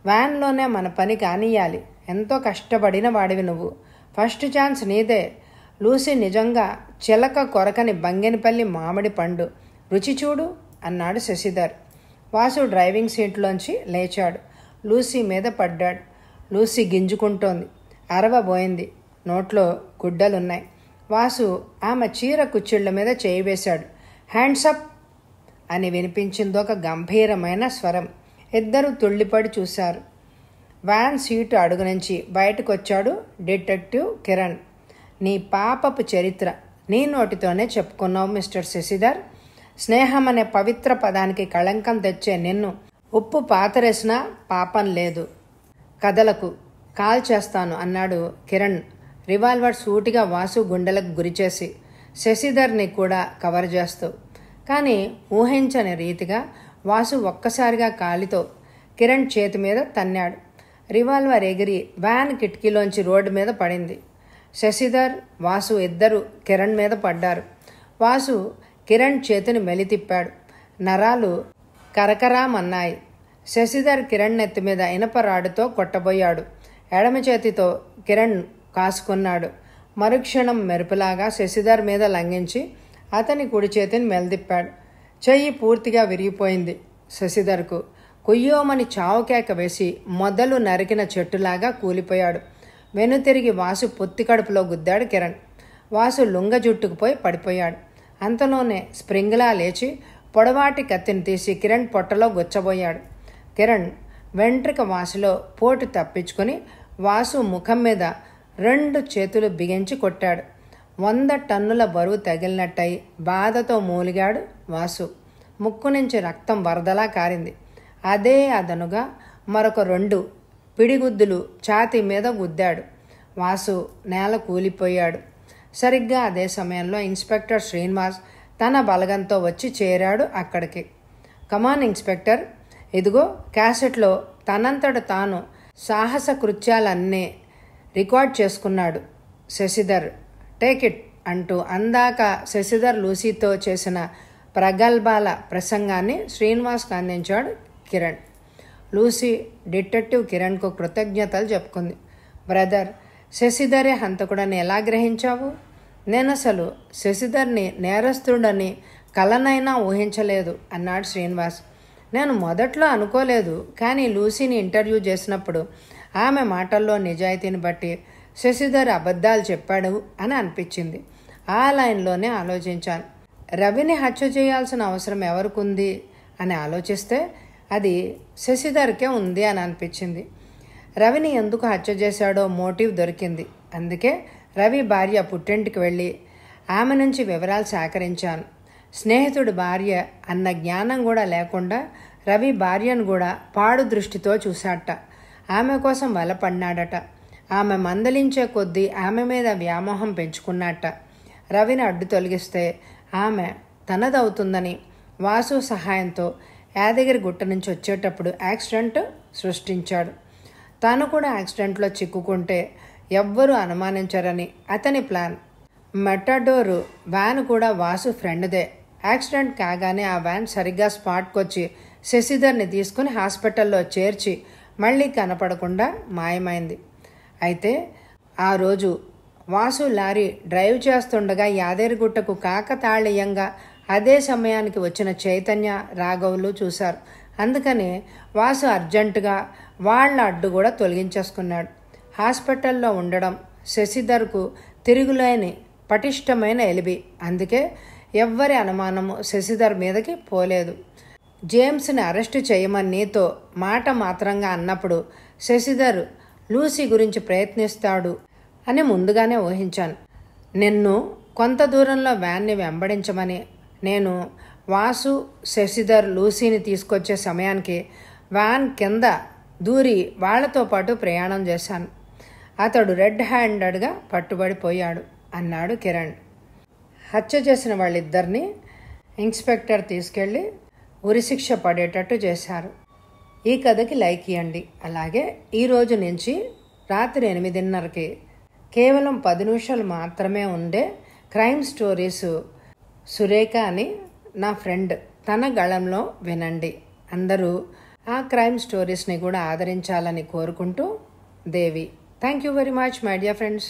వ్యాన్లోనే మన పని కానియాలి. ఎంతో కష్టపడిన వాడివి నువ్వు. ఫస్ట్ ఛాన్స్ నీదే. లూసీ నిజంగా చిలక కొరకని బంగెనపల్లి మామిడి పండు. రుచి చూడు అన్నాడు శశిధర్. వాసు డ్రైవింగ్ సీట్లోంచి లేచాడు. లూసీ మీద పడ్డాడు. లూసీ గింజుకుంటోంది. అరవబోయింది. నోట్లో గుడ్డలున్నాయి. వాసు ఆమె చీర కుచ్చిళ్ల మీద చేయి వేశాడు. హ్యాండ్సప్ అని వినిపించిందొక గంభీరమైన స్వరం. ఇద్దరు తుళ్ళిపడి చూశారు. వ్యాన్ సీటు అడుగు నుంచి బయటకొచ్చాడు డిటెక్టివ్ కిరణ్. నీ పాపపు చరిత్ర నీ నోటితోనే చెప్పుకున్నావు మిస్టర్ శశిధర్. స్నేహం అనే పవిత్ర పదానికి కళంకం తెచ్చే నిన్ను ఉప్పు పాతరేసినా పాపం లేదు. కదలకు, కాల్ చేస్తాను అన్నాడు కిరణ్ రివాల్వర్ సూటిగా వాసు గుండెలకు గురిచేసి, శశిధర్ని కూడా కవర్ చేస్తూ. కానీ ఊహించని రీతిగా వాసు ఒక్కసారిగా కాలితో కిరణ్ చేతి మీద తన్నాడు. రివాల్వర్ ఎగిరి వ్యాన్ కిటికీలోంచి రోడ్డు మీద పడింది. శశిధర్, వాసు ఇద్దరు కిరణ్ మీద పడ్డారు. వాసు కిరణ్ చేతిని మెలితిప్పాడు. నరాలు కరకరామన్నాయి. శశిధర్ కిరణ్ నెత్తి మీద ఇనపరాడుతో కొట్టబోయాడు. ఎడమ చేతితో కిరణ్ కాసుకున్నాడు. మరుక్షణం మెరుపులాగా శశిధర్ మీద లంఘించి అతని కుడి చేతిని మెలితిప్పాడు. చెయ్యి పూర్తిగా విరిగిపోయింది. శశిధర్కు కొయ్యోమని చావుకేక వేసి మొదలు నరికిన చెట్టులాగా కూలిపోయాడు. వెనుతిరిగి వాసు పొత్తి కడుపులో గుద్దాడు కిరణ్. వాసు లుంగ జుట్టుకుపోయి పడిపోయాడు. అంతలోనే స్ప్రింగ్లా లేచి పొడవాటి కత్తిని తీసి కిరణ్ పొట్టలో గుచ్చబోయాడు. కిరణ్ వెంట్రుక వాసులో పోటు తప్పించుకొని వాసు ముఖం మీద 2 చేతులు బిగించి కొట్టాడు. 100 టన్నుల బరువు తగిలినట్టయి బాధతో మూలిగాడు వాసు. ముక్కు నుంచి రక్తం వరదలా కారింది. అదే అదనుగా మరొక 2 పిడిగుద్దులు ఛాతీ మీద గుద్దాడు. వాసు నేల కూలిపోయాడు. సరిగ్గా అదే సమయంలో ఇన్స్పెక్టర్ శ్రీనివాస్ తన బలగంతో వచ్చి చేరాడు అక్కడికి. కమాన్ ఇన్స్పెక్టర్, ఇదిగో క్యాసెట్లో తనంతట తాను సాహస కృత్యాలన్నీ రికార్డ్ చేసుకున్నాడు శశిధర్. టేక్ ఇట్ అంటూ అందాక శశిధర్ లూసీతో చేసిన ప్రగల్భాల ప్రసంగాన్ని శ్రీనివాస్కు అందించాడు కిరణ్. లూసీ డిటెక్టివ్ కిరణ్కు కృతజ్ఞతలు చెప్పుకుంది. బ్రదర్, శశిధరే హంతకుడని ఎలా గ్రహించావు? నేనసలు శశిధర్ని నేరస్తుడని కలనైనా ఊహించలేదు అన్నాడు శ్రీనివాస్. నేను మొదట్లో అనుకోలేదు, కానీ లూసీని ఇంటర్వ్యూ చేసినప్పుడు ఆమె మాటల్లో నిజాయితీని బట్టి శశిధర్ అబద్ధాలు చెప్పాడు అని అనిపించింది. ఆ లైన్లోనే ఆలోచించాను. రవిని హత్య చేయాల్సిన అవసరం ఎవరికుంది అని ఆలోచిస్తే అది శశిధర్కే ఉంది అని అనిపించింది. రవిని ఎందుకు హత్య చేశాడో మోటివ్ దొరికింది. అందుకే రవి భార్య పుట్టింటికి వెళ్ళి ఆమె నుంచి వివరాలు సేకరించాను. స్నేహితుడి భార్య అన్న జ్ఞానం కూడా లేకుండా రవి భార్యను కూడా పాడు దృష్టితో చూశాట. ఆమె కోసం వలపడినాడట. ఆమె మందలించే కొద్దీ ఆమె మీద వ్యామోహం పెంచుకున్నట్ట. రవిని అడ్డు తొలగిస్తే ఆమె తనదవుతుందని వాసు సహాయంతో యాదగిరి గుట్ట నుంచి వచ్చేటప్పుడు యాక్సిడెంట్ సృష్టించాడు. తాను కూడా యాక్సిడెంట్లో చిక్కుకుంటే ఎవ్వరూ అనుమానించరని అతని ప్లాన్. మెటాడోరు వ్యాన్ కూడా వాసు ఫ్రెండ్దే. యాక్సిడెంట్ కాగానే ఆ వ్యాన్ సరిగ్గా స్పాట్కి వచ్చి శశిధర్ని తీసుకుని హాస్పిటల్లో చేర్చి మళ్ళీ కనపడకుండా మాయమైంది. అయితే ఆ రోజు వాసు లారీ డ్రైవ్ చేస్తుండగా యాదగిరిగుట్టకు కాకతాళీయంగా అదే సమయానికి వచ్చిన చైతన్య, రాఘవులు చూశారు. అందుకని వాసు అర్జెంటుగా వాళ్ళ అడ్డు కూడా తొలగించేసుకున్నాడు. హాస్పిటల్లో ఉండడం శశిధర్కు తిరుగులేని పటిష్టమైన ఎలిబి. అందుకే ఎవ్వరి అనుమానము శశిధర్ మీదకి పోలేదు. జేమ్స్ని అరెస్టు చేయమని నీతో మాట మాత్రంగా అన్నప్పుడు శశిధర్ లూసీ గురించి ప్రయత్నిస్తాడు అని ముందుగానే ఊహించాను. నిన్ను కొంత దూరంలో వ్యాన్ని వెంబడించమని నేను వాసు, శశిధర్ లూసీని తీసుకొచ్చే సమయానికి వ్యాన్ కింద దూరి వాళ్లతో పాటు ప్రయాణం చేశాను. అతడు రెడ్ హ్యాండెడ్గా పట్టుబడిపోయాడు అన్నాడు కిరణ్. హత్య చేసిన వాళ్ళిద్దరినీ ఇన్స్పెక్టర్ తీసుకెళ్ళి ఉరిశిక్ష పడేటట్టు చేశారు. ఈ కథకి లైక్ ఇవ్వండి. అలాగే ఈరోజు నుంచి రాత్రి 8:30కి కేవలం 10 నిమిషాలు మాత్రమే ఉండే క్రైమ్ స్టోరీస్ సురేఖ అని నా ఫ్రెండ్ తన గళంలో వినండి. అందరూ ఆ క్రైమ్ స్టోరీస్ని కూడా ఆదరించాలని కోరుకుంటూ Devi. Thank you very much my dear friends.